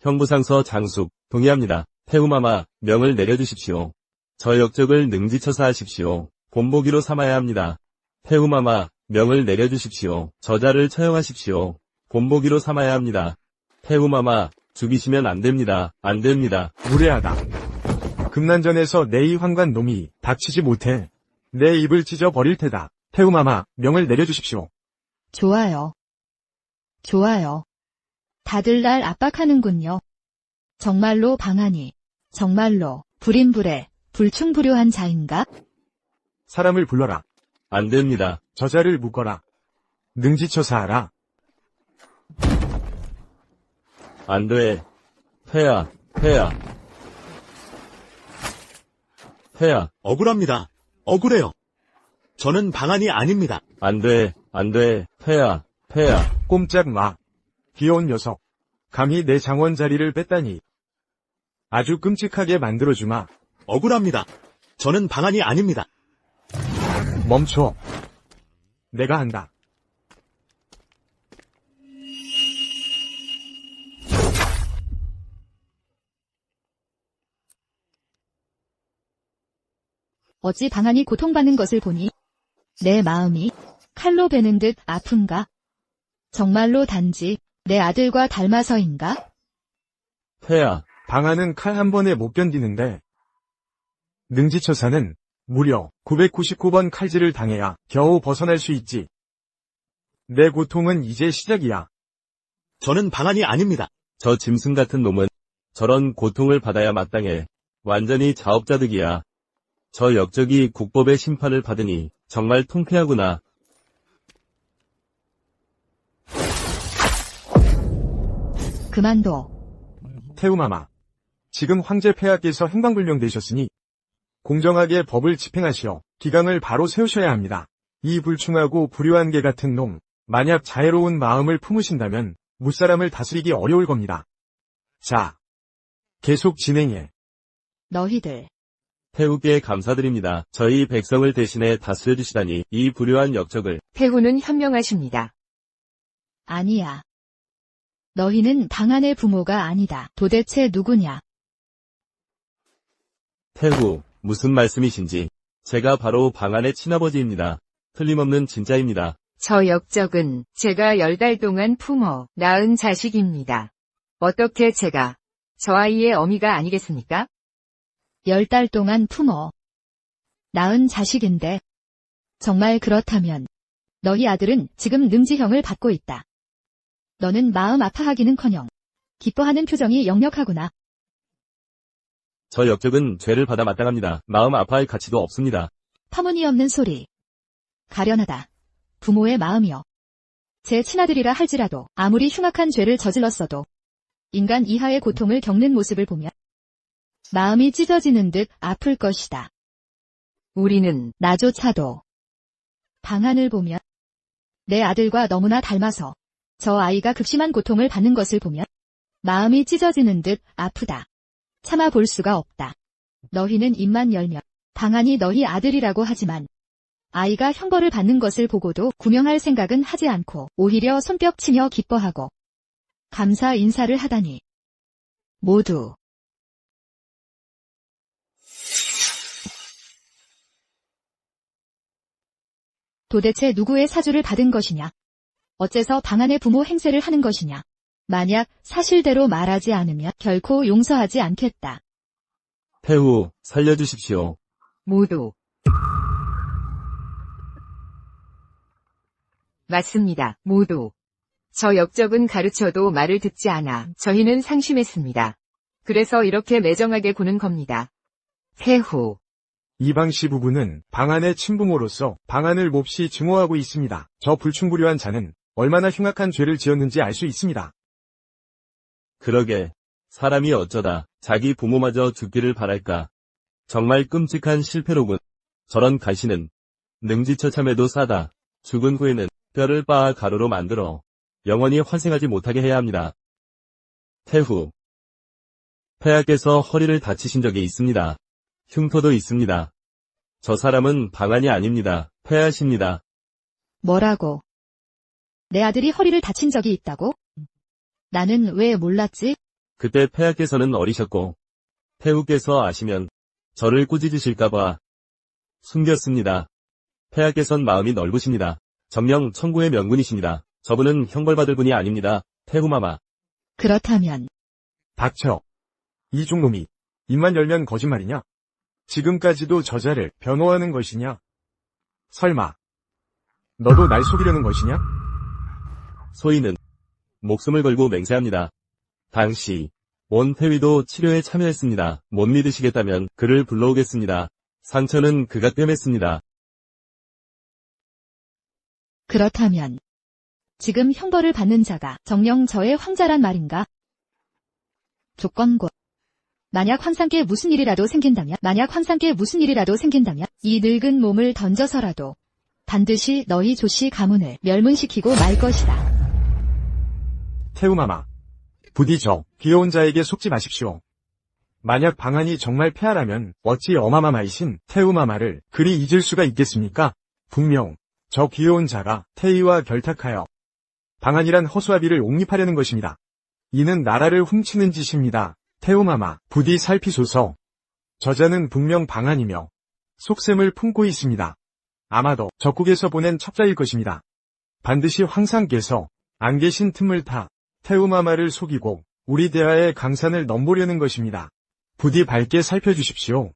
형부상서 장숙, 동의합니다. 태우마마, 명을 내려주십시오. 저 역적을 능지처사하십시오. 본보기로 삼아야 합니다. 태우마마, 명을 내려주십시오. 저자를 처형하십시오. 본보기로 삼아야 합니다. 태우마마, 죽이시면 안 됩니다. 안 됩니다. 무례하다. 금난전에서 내 이 환관 놈이 닥치지 못해 내 입을 찢어 버릴 테다. 태우마마, 명을 내려주십시오. 좋아요. 좋아요. 다들 날 압박하는군요. 정말로 방한이, 정말로 불인불에 불충불효한 자인가? 사람을 불러라. 안 됩니다. 저자를 묶어라. 능지처사하라. 안 돼. 폐하, 폐하. 폐하, 억울합니다. 억울해요. 저는 방한이 아닙니다. 안 돼, 안 돼. 폐하, 폐하. 꼼짝 마. 귀여운 녀석. 감히 내 장원 자리를 뺐다니. 아주 끔찍하게 만들어주마. 억울합니다. 저는 방한이 아닙니다. 멈춰. 내가 한다. 어찌 방한이 고통받는 것을 보니 내 마음이 칼로 베는 듯 아픈가? 정말로 단지 내 아들과 닮아서인가? 폐하, 방아는 칼 한 번에 못 견디는데 능지처사는 무려 999번 칼질을 당해야 겨우 벗어날 수 있지. 내 고통은 이제 시작이야. 저는 방한이 아닙니다. 저 짐승 같은 놈은 저런 고통을 받아야 마땅해. 완전히 자업자득이야. 저 역적이 국법의 심판을 받으니 정말 통쾌하구나. 그만둬. 태우마마. 지금 황제 폐하께서 행방불명되셨으니 공정하게 법을 집행하시어 기강을 바로 세우셔야 합니다. 이 불충하고 불효한 개 같은 놈, 만약 자애로운 마음을 품으신다면 무사람을 다스리기 어려울 겁니다. 자, 계속 진행해. 너희들. 태우께 감사드립니다. 저희 백성을 대신해 다스려주시다니 이 불효한 역적을. 태후는 현명하십니다. 아니야. 너희는 방한의 부모가 아니다. 도대체 누구냐? 태후, 무슨 말씀이신지. 제가 바로 방한의 친아버지입니다. 틀림없는 진짜입니다. 저 역적은 제가 10달 동안 품어 낳은 자식입니다. 어떻게 제가 저 아이의 어미가 아니겠습니까? 10달 동안 품어 낳은 자식인데 정말 그렇다면 너희 아들은 지금 능지형을 받고 있다. 너는 마음 아파하기는커녕 기뻐하는 표정이 역력하구나. 저 역적은 죄를 받아 마땅합니다. 마음 아파할 가치도 없습니다. 터무니없는 소리. 가련하다. 부모의 마음이여. 제 친아들이라 할지라도 아무리 흉악한 죄를 저질렀어도 인간 이하의 고통을 겪는 모습을 보면 마음이 찢어지는 듯 아플 것이다. 우리는 나조차도 방한을 보면 내 아들과 너무나 닮아서 저 아이가 극심한 고통을 받는 것을 보면 마음이 찢어지는 듯 아프다. 참아 볼 수가 없다. 너희는 입만 열면 방한이 너희 아들이라고 하지만 아이가 형벌을 받는 것을 보고도 구명할 생각은 하지 않고 오히려 손뼉치며 기뻐하고 감사 인사를 하다니. 모두 도대체 누구의 사주를 받은 것이냐? 어째서 방한의 부모 행세를 하는 것이냐? 만약 사실대로 말하지 않으면 결코 용서하지 않겠다. 태후, 살려주십시오. 모두 맞습니다. 모두. 저 역적은 가르쳐도 말을 듣지 않아 저희는 상심했습니다. 그래서 이렇게 매정하게 구는 겁니다. 태후. 이방씨 부부는 방한의 친부모로서 방한을 몹시 증오하고 있습니다. 저 불충불효한 자는 얼마나 흉악한 죄를 지었는지 알 수 있습니다. 그러게. 사람이 어쩌다 자기 부모마저 죽기를 바랄까. 정말 끔찍한 실패로군. 저런 가시는 능지처참에도 싸다. 죽은 후에는 뼈를 빻아 가루로 만들어 영원히 환생하지 못하게 해야 합니다. 태후. 폐하께서 허리를 다치신 적이 있습니다. 흉터도 있습니다. 저 사람은 방한이 아닙니다. 폐하십니다. 뭐라고? 내 아들이 허리를 다친 적이 있다고? 나는 왜 몰랐지? 그때 폐하께서는 어리셨고 태후께서 아시면 저를 꾸짖으실까봐 숨겼습니다. 폐하께선 마음이 넓으십니다. 정령 천구의 명군이십니다. 저분은 형벌받을 분이 아닙니다. 태후마마. 그렇다면 닥쳐. 이중놈이 입만 열면 거짓말이냐? 지금까지도 저자를 변호하는 것이냐? 설마 너도 날 속이려는 것이냐? 소인은 목숨을 걸고 맹세합니다. 당시 원태위도 치료에 참여했습니다. 못 믿으시겠다면 그를 불러오겠습니다. 상처는 그가 꿰맸습니다. 그렇다면 지금 형벌을 받는 자가 정녕 저의 황자란 말인가? 조건고. 만약 황상께 무슨 일이라도 생긴다면 이 늙은 몸을 던져서라도 반드시 너희 조씨 가문을 멸문시키고 말 것이다. 태우마마, 부디 저 귀여운 자에게 속지 마십시오. 만약 방안이 정말 폐하라면 어찌 어마마마이신 태우마마를 그리 잊을 수가 있겠습니까? 분명 저 귀여운 자가 태희와 결탁하여 방안이란 허수아비를 옹립하려는 것입니다. 이는 나라를 훔치는 짓입니다. 태우마마, 부디 살피소서. 저자는 분명 방안이며 속셈을 품고 있습니다. 아마도 적국에서 보낸 첩자일 것입니다. 반드시 황상께서 안 계신 틈을 타 태우마마를 속이고 우리 대하의 강산을 넘보려는 것입니다. 부디 밝게 살펴주십시오.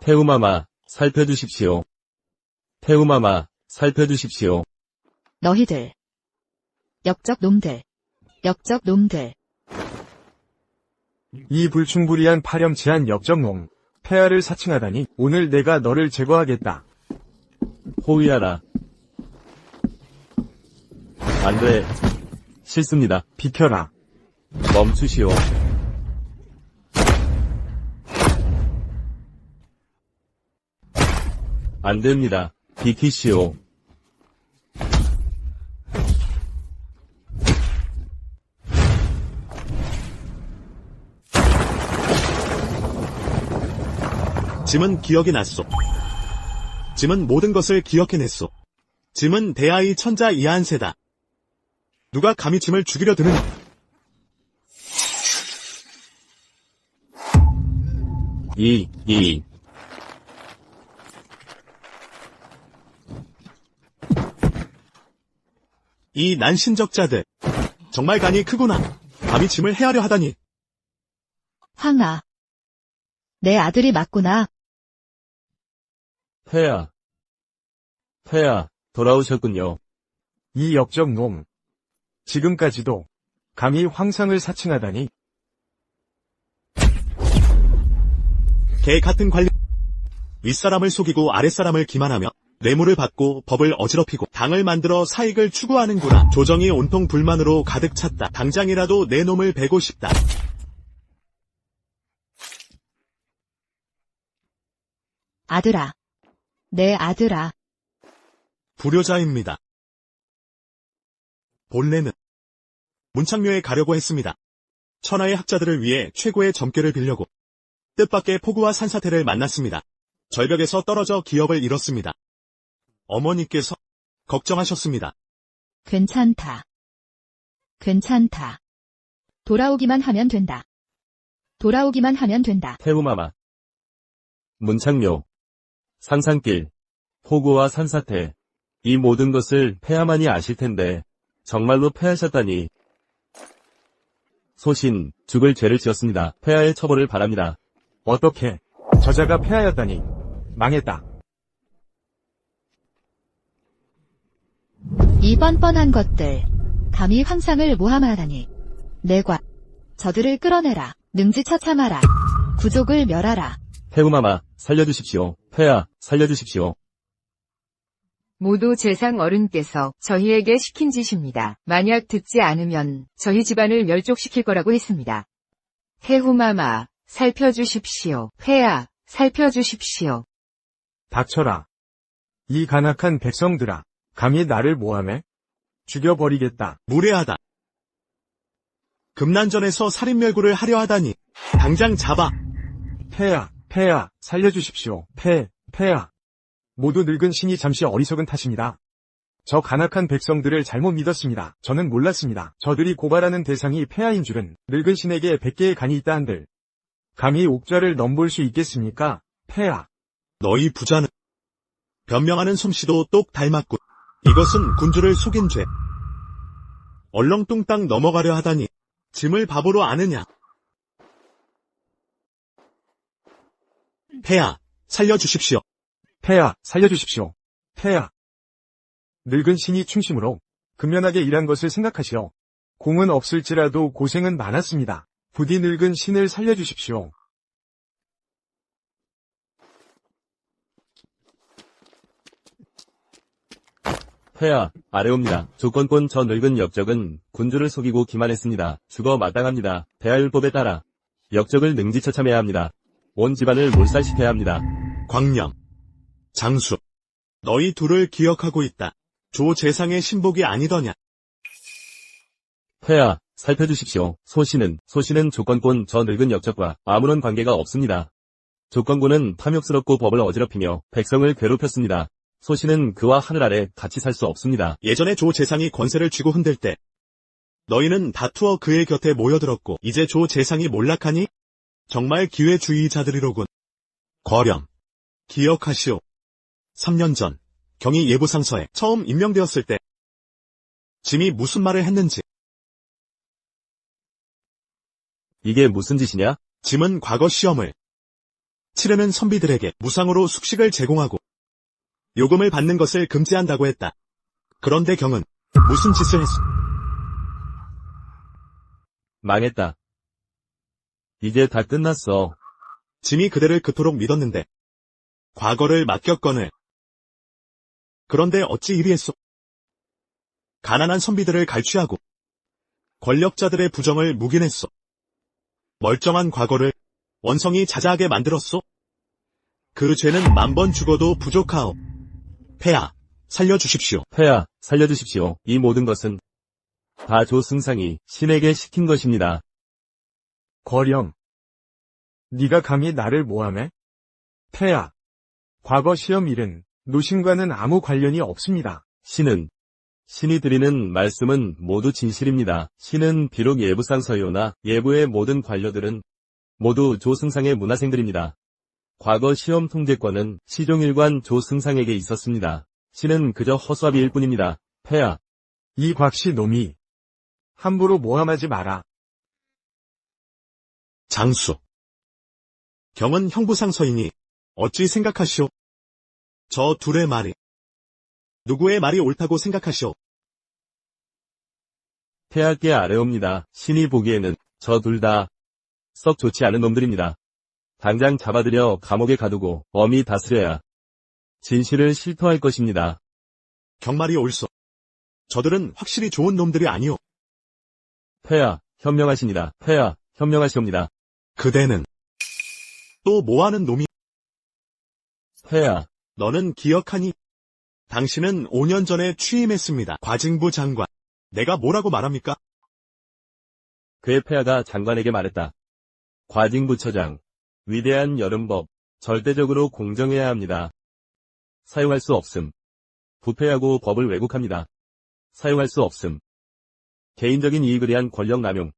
태우마마, 살펴주십시오. 태우마마, 살펴주십시오. 너희들. 역적 놈들. 이 불충불이한 파렴치한 역적놈, 폐하를 사칭하다니 오늘 내가 너를 제거하겠다. 호위하라. 안 돼. 싫습니다. 비켜라. 멈추시오. 안 됩니다. 비키시오. 짐은 기억이 났소. 짐은 모든 것을 기억해냈소. 짐은 대하의 천자 이하한세다. 누가 감히 짐을 죽이려 드느냐? 이 난신적자들, 정말 간이 크구나. 감히 짐을 해하려 하다니. 황아. 내 아들이 맞구나. 폐하, 돌아오셨군요. 이 역적놈, 지금까지도 감히 황상을 사칭하다니. 개 같은 관리. 윗사람을 속이고 아랫사람을 기만하며 뇌물을 받고 법을 어지럽히고 당을 만들어 사익을 추구하는구나. 조정이 온통 불만으로 가득 찼다. 당장이라도 내 놈을 베고 싶다. 아들아. 내 아들아. 불효자입니다. 본래는 문창묘에 가려고 했습니다. 천하의 학자들을 위해 최고의 점괘를 빌려고 뜻밖의 폭우와 산사태를 만났습니다. 절벽에서 떨어져 기업을 잃었습니다. 어머니께서 걱정하셨습니다. 괜찮다. 돌아오기만 하면 된다. 태우마마. 문창묘. 상산길. 폭우와 산사태. 이 모든 것을 폐하만이 아실 텐데 정말로 패하셨다니. 소신, 죽을 죄를 지었습니다. 폐하의 처벌을 바랍니다. 어떻게 저자가 폐하였다니. 망했다. 이 뻔뻔한 것들. 감히 황상을 모함하다니. 내과. 저들을 끌어내라. 능지처참하라. 구족을 멸하라. 태우마마, 살려주십시오. 폐하, 살려주십시오. 모두 재상 어른께서 저희에게 시킨 짓입니다. 만약 듣지 않으면 저희 집안을 멸족시킬 거라고 했습니다. 태후마마, 살펴주십시오. 폐하, 살펴주십시오. 닥쳐라. 이 간악한 백성들아, 감히 나를 모함해? 죽여버리겠다. 무례하다. 금난전에서 살인멸구를 하려 하다니. 당장 잡아. 폐하, 살려주십시오. 폐하. 모두 늙은 신이 잠시 어리석은 탓입니다. 저 간악한 백성들을 잘못 믿었습니다. 저는 몰랐습니다. 저들이 고발하는 대상이 폐하인 줄은 늙은 신에게 100개의 간이 있다 한들 감히 옥좌를 넘볼 수 있겠습니까? 폐하. 너희 부자는 변명하는 솜씨도 똑 닮았군. 이것은 군주를 속인 죄. 얼렁뚱땅 넘어가려 하다니. 짐을 바보로 아느냐. 폐하, 살려주십시오. 폐하, 살려주십시오. 폐하. 늙은 신이 충심으로 근면하게 일한 것을 생각하시오. 공은 없을지라도 고생은 많았습니다. 부디 늙은 신을 살려주십시오. 폐하, 아래옵니다. 조건권 저 늙은 역적은 군주를 속이고 기만했습니다. 죽어 마땅합니다. 대하율법에 따라 역적을 능지처참해야 합니다. 온 집안을 몰살시켜야 합니다. 광념, 장수, 너희 둘을 기억하고 있다. 조 재상의 신복이 아니더냐. 폐하, 살펴주십시오. 소신은 조건권 저 늙은 역적과 아무런 관계가 없습니다. 조건권은 탐욕스럽고 법을 어지럽히며 백성을 괴롭혔습니다. 소신은 그와 하늘 아래 같이 살 수 없습니다. 예전에 조 재상이 권세를 쥐고 흔들 때 너희는 다투어 그의 곁에 모여들었고 이제 조 재상이 몰락하니 정말 기회주의자들이로군. 거렴, 기억하시오. 3년 전 경희 예부상서에 처음 임명되었을 때 짐이 무슨 말을 했는지. 이게 무슨 짓이냐? 짐은 과거 시험을 치르는 선비들에게 무상으로 숙식을 제공하고 요금을 받는 것을 금지한다고 했다. 그런데 경은 무슨 짓을 했어? 망했다. 이제 다 끝났어. 짐이 그대를 그토록 믿었는데 과거를 맡겼거늘. 그런데 어찌 이리 했소? 가난한 선비들을 갈취하고 권력자들의 부정을 묵인했소. 멀쩡한 과거를 원성이 자자하게 만들었소. 그 죄는 만번 죽어도 부족하오. 폐하, 살려주십시오. 폐하, 살려주십시오. 이 모든 것은 다 조승상이 신에게 시킨 것입니다. 거렴. 네가 감히 나를 모함해? 폐하. 과거 시험 일은 노신과는 아무 관련이 없습니다. 신이 드리는 말씀은 모두 진실입니다. 신은 비록 예부상서요나 예부의 모든 관료들은 모두 조승상의 문화생들입니다. 과거 시험 통제권은 시종일관 조승상에게 있었습니다. 신은 그저 허수아비일 뿐입니다. 폐하. 이 곽씨 놈이 함부로 모함하지 마라. 장수. 경은 형부상서이니 어찌 생각하시오? 저 둘의 말이 누구의 말이 옳다고 생각하시오? 폐하께 아뢰옵니다. 신이 보기에는 저 둘 다 썩 좋지 않은 놈들입니다. 당장 잡아들여 감옥에 가두고 엄히 다스려야 진실을 실토할 것입니다. 경말이 옳소. 저들은 확실히 좋은 놈들이 아니오. 폐하, 현명하십니다. 폐하, 현명하시옵니다. 그대는 또 뭐하는 놈이? 폐하, 너는 기억하니? 당신은 5년 전에 취임했습니다. 과징부 장관. 내가 뭐라고 말합니까? 그의 폐하가 장관에게 말했다. 과징부처장, 위대한 여름법, 절대적으로 공정해야 합니다. 사용할 수 없음. 부패하고 법을 왜곡합니다. 사용할 수 없음. 개인적인 이익을 위한 권력 남용.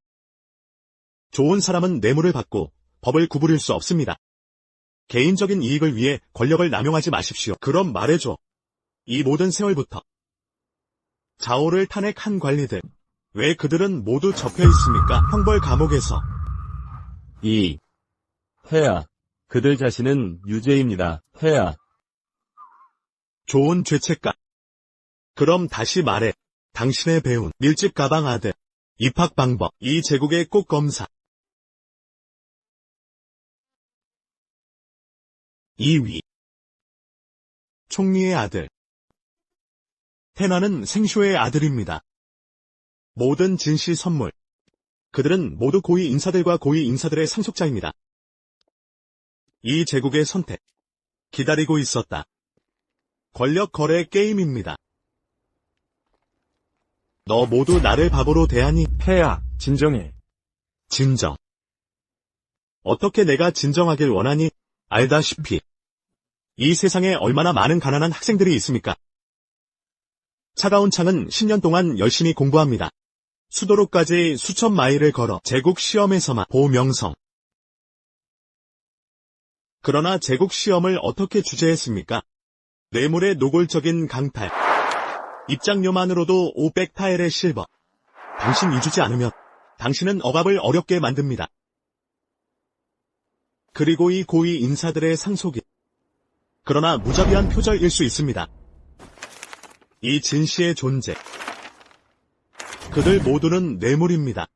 좋은 사람은 뇌물을 받고 법을 구부릴 수 없습니다. 개인적인 이익을 위해 권력을 남용하지 마십시오. 그럼 말해줘. 이 모든 세월부터 자오를 탄핵한 관리들, 왜 그들은 모두 접혀 있습니까? 형벌 감옥에서. 폐하, 그들 자신은 유죄입니다. 폐하. 좋은 죄책감. 그럼 다시 말해. 당신의 배운 밀집 가방 아들, 입학 방법, 이 제국의 꼭 검사. 2위. 총리의 아들. 테나는 생쇼의 아들입니다. 모든 진시 선물. 그들은 모두 고위 인사들과 고위 인사들의 상속자입니다. 이 제국의 선택. 기다리고 있었다. 권력 거래 게임입니다. 너 모두 나를 바보로 대하니? 폐하, 진정해. 진정. 어떻게 내가 진정하길 원하니? 알다시피 이 세상에 얼마나 많은 가난한 학생들이 있습니까? 차가운 창은 10년 동안 열심히 공부합니다. 수도로까지 수천 마일을 걸어 제국 시험에서만 보명성. 그러나 제국 시험을 어떻게 주재했습니까? 뇌물의 노골적인 강탈. 입장료만으로도 500타엘의 실버. 당신 이주지 않으면 당신은 억압을 어렵게 만듭니다. 그리고 이 고위 인사들의 상속이 그러나 무자비한 표절일 수 있습니다. 이 진씨의 존재. 그들 모두는 뇌물입니다.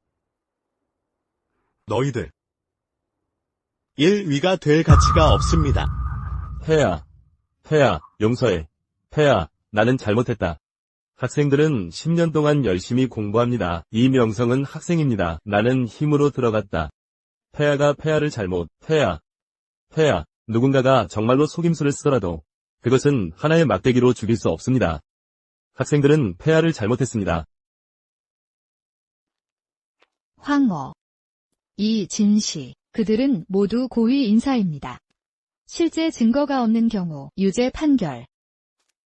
너희들. 일위가 될 가치가 없습니다. 폐하, 용서해. 폐하, 나는 잘못했다. 학생들은 10년 동안 열심히 공부합니다. 이 명성은 학생입니다. 나는 힘으로 들어갔다. 폐하가 폐하를 폐하. 누군가가 정말로 속임수를 쓰더라도 그것은 하나의 막대기로 죽일 수 없습니다. 학생들은 폐하를 잘못했습니다. 황어, 이 진씨, 그들은 모두 고위 인사입니다. 실제 증거가 없는 경우 유죄 판결.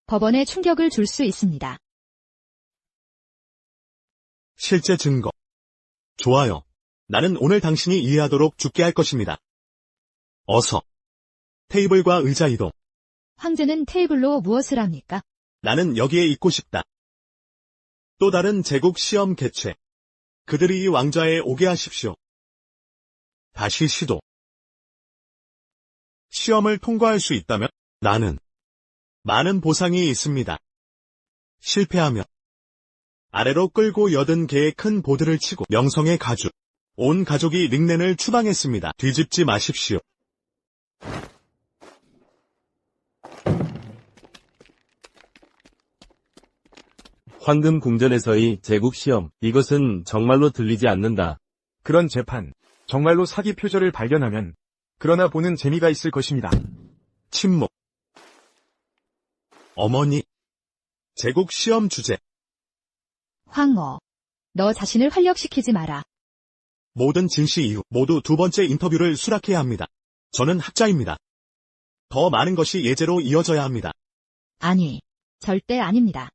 법원에 충격을 줄 수 있습니다. 실제 증거. 좋아요. 나는 오늘 당신이 이해하도록 죽게 할 것입니다. 어서. 테이블과 의자 이동. 황제는 테이블로 무엇을 합니까? 나는 여기에 있고 싶다. 또 다른 제국 시험 개최. 그들이 이 왕좌에 오게 하십시오. 다시 시도. 시험을 통과할 수 있다면 나는 많은 보상이 있습니다. 실패하면 아래로 끌고 80개의 큰 보드를 치고 명성의 가죽. 온 가족이 링넨을 추방했습니다. 뒤집지 마십시오. 황금 궁전에서의 제국 시험, 이것은 정말로 들리지 않는다. 그런 재판, 정말로 사기 표절을 발견하면 그러나 보는 재미가 있을 것입니다. 침묵. 어머니. 제국 시험 주제. 황어, 너 자신을 활력시키지 마라. 모든 진씨 이후 모두 두 번째 인터뷰를 수락해야 합니다. 저는 학자입니다. 더 많은 것이 예제로 이어져야 합니다. 아니, 절대 아닙니다.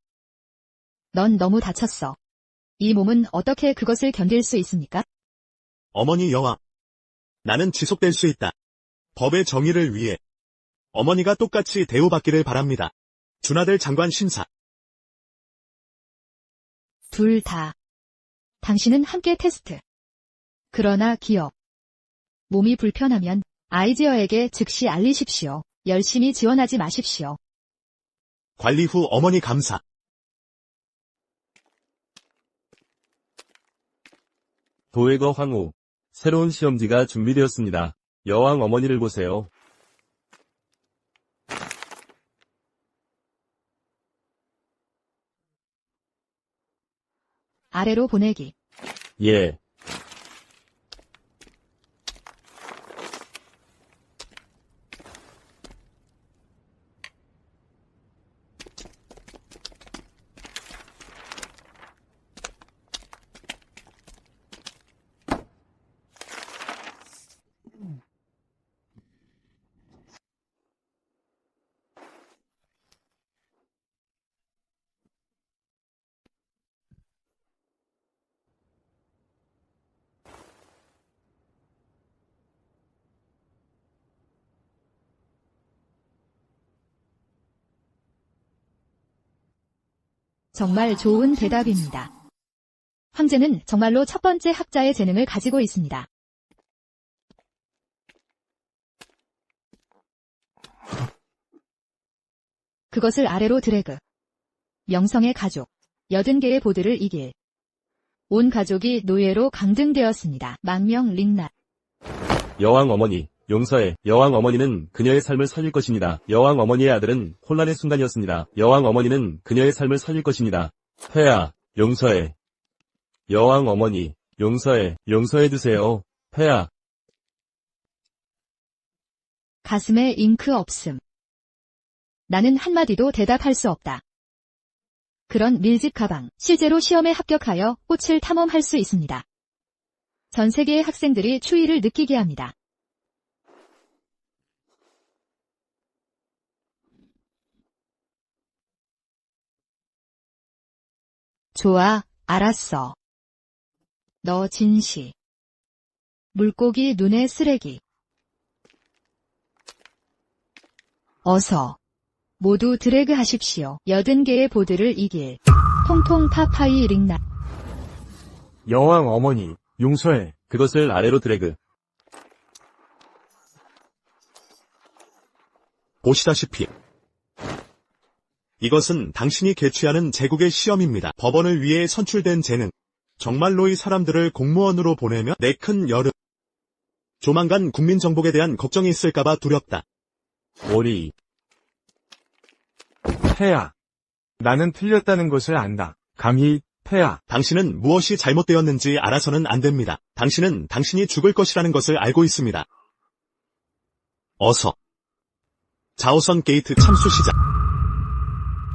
넌 너무 다쳤어. 이 몸은 어떻게 그것을 견딜 수 있습니까? 어머니 여왕. 나는 지속될 수 있다. 법의 정의를 위해. 어머니가 똑같이 대우받기를 바랍니다. 준하들 장관 신사. 둘 다. 당신은 함께 테스트. 그러나 기억. 몸이 불편하면 아이지어에게 즉시 알리십시오. 열심히 지원하지 마십시오. 관리 후 어머니 감사. 도예거 황후. 새로운 시험지가 준비되었습니다. 여왕 어머니를 보세요. 아래로 보내기. 예. 정말 좋은 대답입니다. 황제는 정말로 첫 번째 학자의 재능을 가지고 있습니다. 그것을 아래로 드래그. 명성의 가족. 80개의 보드를 이길. 온 가족이 노예로 강등되었습니다. 망명 링낫. 여왕 어머니, 용서해. 여왕 어머니는 그녀의 삶을 살릴 것입니다. 여왕 어머니의 아들은 혼란의 순간이었습니다. 여왕 어머니는 그녀의 삶을 살릴 것입니다. 폐하, 용서해. 여왕 어머니, 용서해 주세요. 폐하. 가슴에 잉크 없음. 나는 한마디도 대답할 수 없다. 그런 밀집 가방, 실제로 시험에 합격하여 꽃을 탐험할 수 있습니다. 전 세계의 학생들이 추위를 느끼게 합니다. 좋아, 알았어. 너 진시. 물고기 눈에 쓰레기. 어서. 모두 드래그 하십시오. 80개의 보드를 이길. 통통 파파이 링낫. 여왕 어머니, 용서해. 그것을 아래로 드래그. 보시다시피 이것은 당신이 개취하는 제국의 시험입니다. 법원을 위해 선출된 쟤는 정말로 이 사람들을 공무원으로 보내며 내 큰 여름. 조만간 국민 정복에 대한 걱정이 있을까봐 두렵다. 오리. 폐하. 나는 틀렸다는 것을 안다. 감히, 폐하. 당신은 무엇이 잘못되었는지 알아서는 안 됩니다. 당신은 당신이 죽을 것이라는 것을 알고 있습니다. 어서. 자오선 게이트 참수 시작.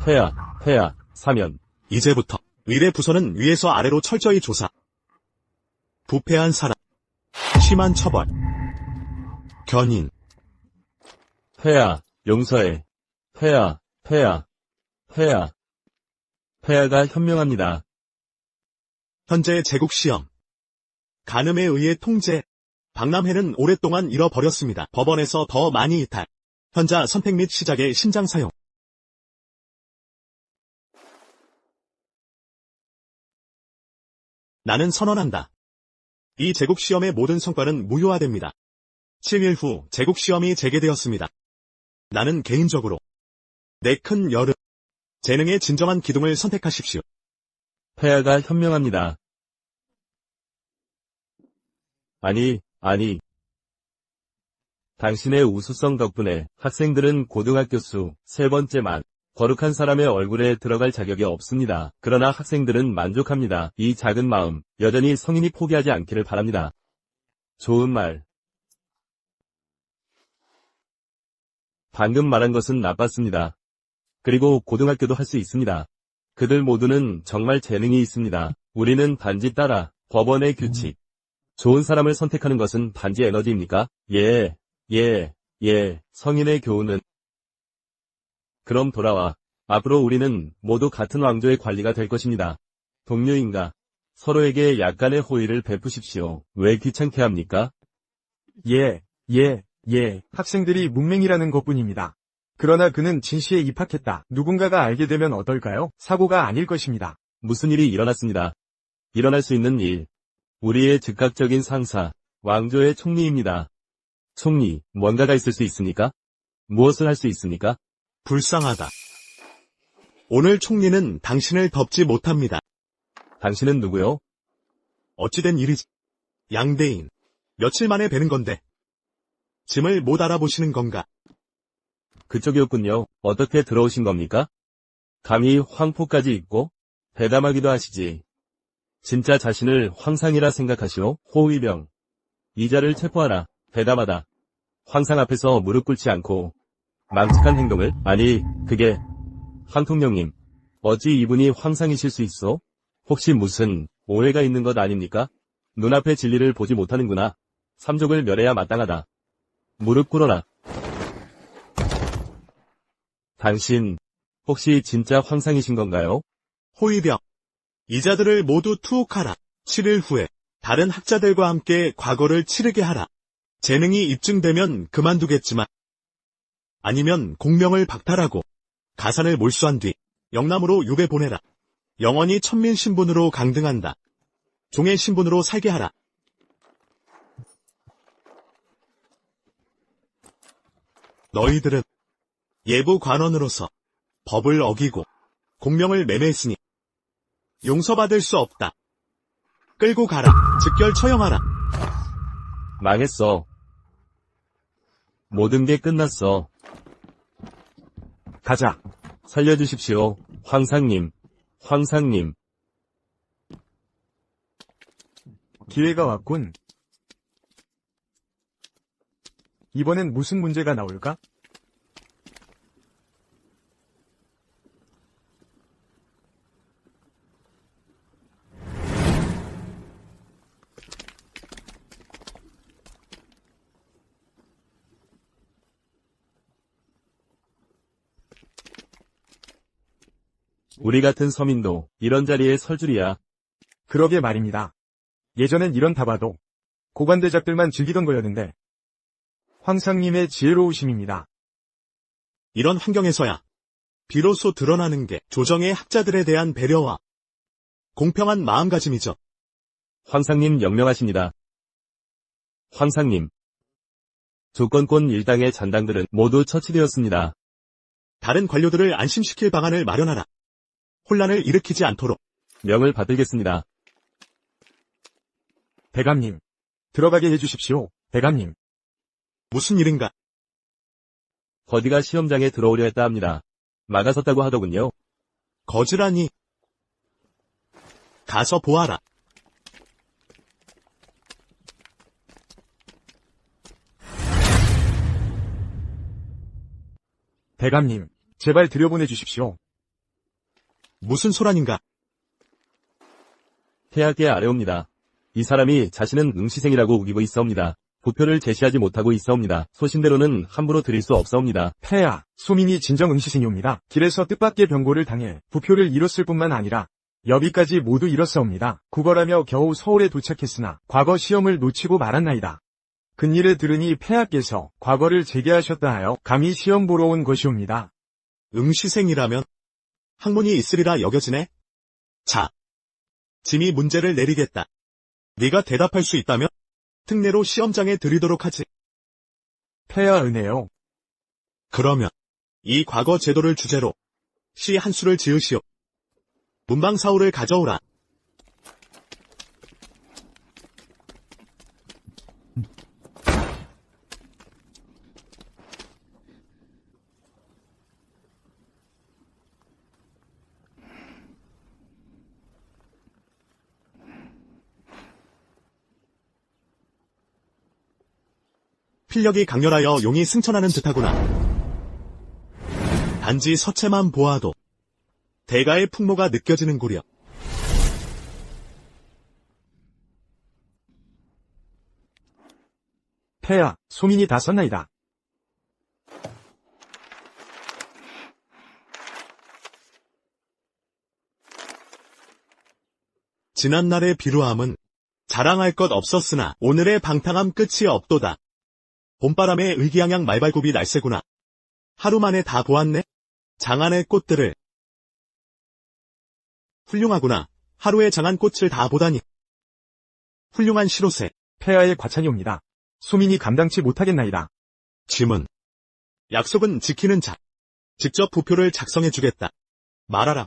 폐하, 사면. 이제부터 의뢰 부서는 위에서 아래로 철저히 조사. 부패한 사람. 심한 처벌. 견인. 폐하, 용서해. 폐하가 현명합니다. 현재 제국 시험. 간음에 의해 통제. 박람회는 오랫동안 잃어버렸습니다. 법원에서 더 많이 이탈. 현자 선택 및 시작의 신장 사용. 나는 선언한다. 이 제국 시험의 모든 성과는 무효화됩니다. 7일 후 제국 시험이 재개되었습니다. 나는 개인적으로 내 큰 여름. 재능의 진정한 기둥을 선택하십시오. 폐하가 현명합니다. 아니. 당신의 우수성 덕분에 학생들은 고등학교 수 3번째만 거룩한 사람의 얼굴에 들어갈 자격이 없습니다. 그러나 학생들은 만족합니다. 이 작은 마음, 여전히 성인이 포기하지 않기를 바랍니다. 좋은 말. 방금 말한 것은 나빴습니다. 그리고 고등학교도 할 수 있습니다. 그들 모두는 정말 재능이 있습니다. 우리는 단지 따라 법원의 규칙. 좋은 사람을 선택하는 것은 단지 에너지입니까? 예. 성인의 교훈은. 그럼 돌아와. 앞으로 우리는 모두 같은 왕조의 관리가 될 것입니다. 동료인가? 서로에게 약간의 호의를 베푸십시오. 왜 귀찮게 합니까? 예. 학생들이 문맹이라는 것뿐입니다. 그러나 그는 진시에 입학했다. 누군가가 알게 되면 어떨까요? 사고가 아닐 것입니다. 무슨 일이 일어났습니다. 일어날 수 있는 일. 우리의 즉각적인 상사, 왕조의 총리입니다. 총리, 뭔가가 있을 수 있습니까? 무엇을 할 수 있습니까? 불쌍하다. 오늘 총리는 당신을 덮지 못합니다. 당신은 누구요? 어찌된 일이지? 양대인. 며칠 만에 뵈는 건데. 짐을 못 알아보시는 건가? 그쪽이었군요. 어떻게 들어오신 겁니까? 감히 황포까지 입고 대담하기도 하시지. 진짜 자신을 황상이라 생각하시오? 호위병. 이자를 체포하라. 대담하다. 황상 앞에서 무릎 꿇지 않고 망측한 행동을? 아니, 그게 황통령님. 어찌 이분이 황상이실 수 있어? 혹시 무슨 오해가 있는 것 아닙니까? 눈앞의 진리를 보지 못하는구나. 삼족을 멸해야 마땅하다. 무릎 꿇어라. 당신, 혹시 진짜 황상이신 건가요? 호위병. 이자들을 모두 투옥하라. 7일 후에 다른 학자들과 함께 과거를 치르게 하라. 재능이 입증되면 그만두겠지만 아니면 공명을 박탈하고 가산을 몰수한 뒤 영남으로 유배 보내라. 영원히 천민 신분으로 강등한다. 종의 신분으로 살게 하라. 너희들은 예부 관원으로서 법을 어기고 공명을 매매했으니 용서받을 수 없다. 끌고 가라. 즉결 처형하라. 망했어. 모든 게 끝났어. 가자. 살려주십시오. 황상님. 기회가 왔군. 이번엔 무슨 문제가 나올까? 우리 같은 서민도 이런 자리에 설 줄이야. 그러게 말입니다. 예전엔 이런 다바도 고관대작들만 즐기던 거였는데 황상님의 지혜로우심입니다. 이런 환경에서야 비로소 드러나는 게 조정의 학자들에 대한 배려와 공평한 마음가짐이죠. 황상님 영명하십니다. 황상님. 조건권 일당의 잔당들은 모두 처치되었습니다. 다른 관료들을 안심시킬 방안을 마련하라. 혼란을 일으키지 않도록. 명을 받들겠습니다. 대감님. 들어가게 해주십시오, 대감님. 무슨 일인가? 거디가 시험장에 들어오려 했다 합니다. 막아섰다고 하더군요. 거지라니. 가서 보아라. 대감님, 제발 들여보내주십시오. 무슨 소란인가? 폐하께 아뢰옵니다. 이 사람이 자신은 응시생이라고 우기고 있사옵니다. 부표를 제시하지 못하고 있사옵니다. 소신대로는 함부로 드릴 수 없사옵니다. 폐하, 소민이 진정 응시생이옵니다. 길에서 뜻밖의 병고를 당해 부표를 잃었을 뿐만 아니라 여비까지 모두 잃었사옵니다. 구걸하며 겨우 서울에 도착했으나 과거 시험을 놓치고 말았나이다. 근일을 들으니 폐하께서 과거를 재개하셨다 하여 감히 시험 보러 온 것이옵니다. 응시생이라면 학문이 있으리라 여겨지네. 자, 짐이 문제를 내리겠다. 네가 대답할 수 있다면 특례로 시험장에 들이도록 하지. 폐하 은혜요. 그러면 이 과거 제도를 주제로 시 한 수를 지으시오. 문방사우를 가져오라. 필력이 강렬하여 용이 승천하는 듯하구나. 단지 서체만 보아도 대가의 풍모가 느껴지는구려. 폐하, 소민이 다 썼나이다. 지난날의 비루함은 자랑할 것 없었으나 오늘의 방탕함 끝이 없도다. 봄바람에 의기양양 말발굽이 날새구나. 하루 만에 다 보았네. 장안의 꽃들을. 훌륭하구나. 하루에 장안 꽃을 다 보다니. 훌륭한 시로새. 폐하의 과찬이옵니다. 소민이 감당치 못하겠나이다. 짐은. 약속은 지키는 자. 직접 부표를 작성해주겠다. 말하라.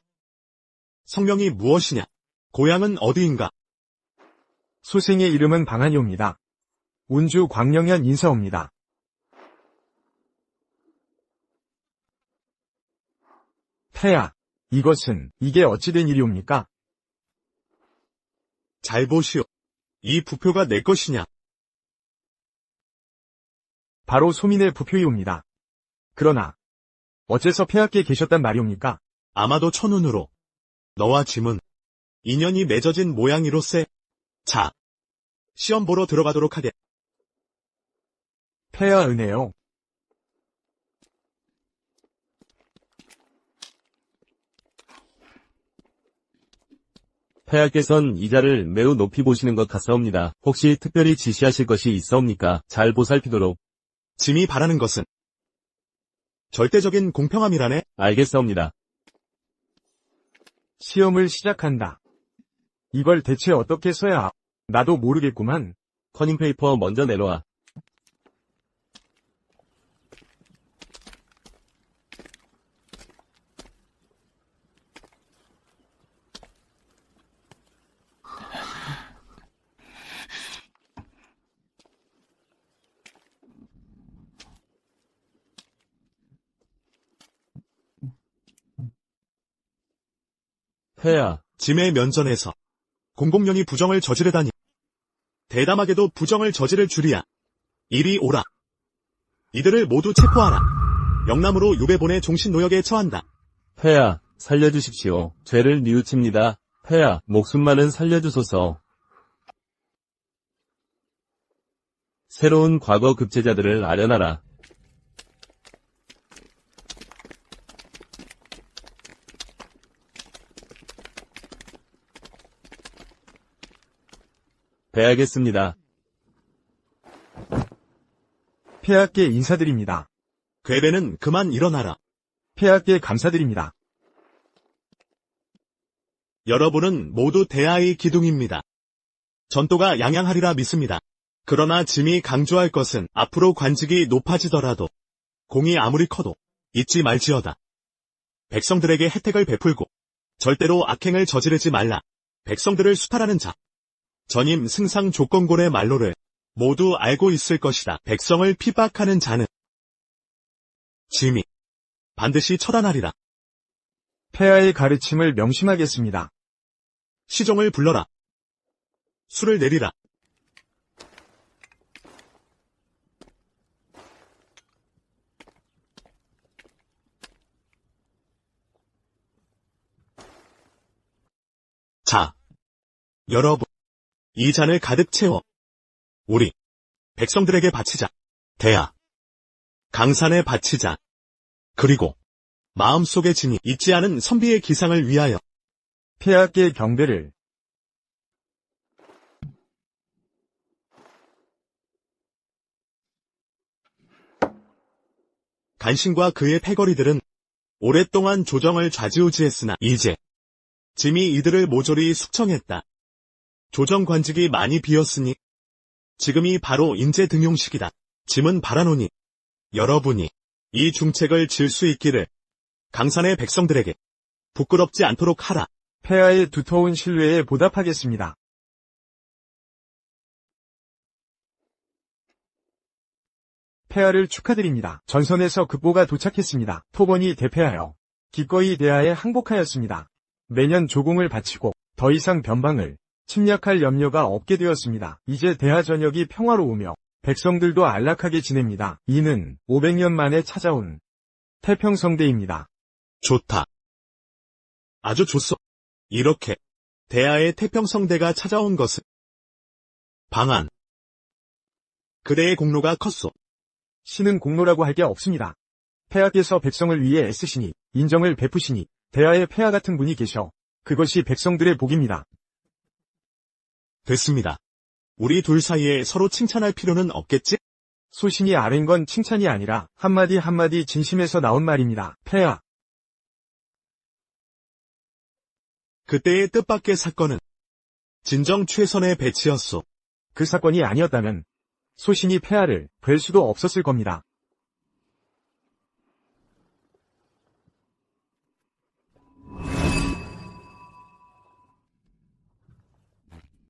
성명이 무엇이냐? 고향은 어디인가? 소생의 이름은 방한이옵니다. 운주 광령현 인사옵니다. 폐하, 이게 어찌된 일이옵니까? 잘 보시오. 이 부표가 내 것이냐? 바로 소민의 부표이옵니다. 그러나 어째서 폐하께 계셨단 말이옵니까? 아마도 천운으로 너와 짐은 인연이 맺어진 모양이로세. 자, 시험 보러 들어가도록 하게. 폐하 은혜요. 폐하께선 이자를 매우 높이 보시는 것 같사옵니다. 혹시 특별히 지시하실 것이 있사옵니까? 잘 보살피도록. 짐이 바라는 것은 절대적인 공평함이라네. 알겠사옵니다. 시험을 시작한다. 이걸 대체 어떻게 써야 나도 모르겠구만. 커닝페이퍼 먼저 내놓아. 폐하, 짐의 면전에서 공공연히 부정을 저지르다니. 대담하게도 부정을 저지를 줄이야. 이리 오라. 이들을 모두 체포하라. 영남으로 유배 보내 종신노역에 처한다. 폐하, 살려주십시오. 죄를 뉘우칩니다. 폐하, 목숨만은 살려주소서. 새로운 과거 급제자들을 아련하라. 배하겠습니다. 폐하께 인사드립니다. 괴배는 그만 일어나라. 폐하께 감사드립니다. 여러분은 모두 대하의 기둥입니다. 전도가 양양하리라 믿습니다. 그러나 짐이 강조할 것은 앞으로 관직이 높아지더라도 공이 아무리 커도 잊지 말지어다. 백성들에게 혜택을 베풀고 절대로 악행을 저지르지 말라. 백성들을 수탈하는 자. 전임 승상 조건골의 말로를 모두 알고 있을 것이다. 백성을 핍박하는 자는 짐이 반드시 처단하리라. 폐하의 가르침을 명심하겠습니다. 시종을 불러라. 술을 내리라. 자, 여러분, 이 잔을 가득 채워 우리 백성들에게 바치자. 대야, 강산에 바치자. 그리고 마음속에 짐이 잊지 않은 선비의 기상을 위하여 폐하께 경배를. 간신과 그의 패거리들은 오랫동안 조정을 좌지우지했으나 이제 짐이 이들을 모조리 숙청했다. 조정 관직이 많이 비었으니 지금이 바로 인재 등용식이다. 짐은 바라노니 여러분이 이 중책을 질 수 있기를 강산의 백성들에게 부끄럽지 않도록 하라. 폐하의 두터운 신뢰에 보답하겠습니다. 폐하를 축하드립니다. 전선에서 급보가 도착했습니다. 토번이 대패하여 기꺼이 대하에 항복하였습니다. 매년 조공을 바치고 더 이상 변방을 침략할 염려가 없게 되었습니다. 이제 대하 전역이 평화로우며 백성들도 안락하게 지냅니다. 이는 500년 만에 찾아온 태평성대입니다. 좋다. 아주 좋소. 이렇게 대하의 태평성대가 찾아온 것은 방한. 그대의 공로가 컸소. 신은 공로라고 할 게 없습니다. 폐하께서 백성을 위해 애쓰시니 인정을 베푸시니 대하의 폐하 같은 분이 계셔. 그것이 백성들의 복입니다. 됐습니다. 우리 둘 사이에 서로 칭찬할 필요는 없겠지? 소신이 아랜 건 칭찬이 아니라 한마디 한마디 진심에서 나온 말입니다. 폐하. 그때의 뜻밖의 사건은 진정 최선의 배치였소. 그 사건이 아니었다면 소신이 폐하를 뵐 수도 없었을 겁니다.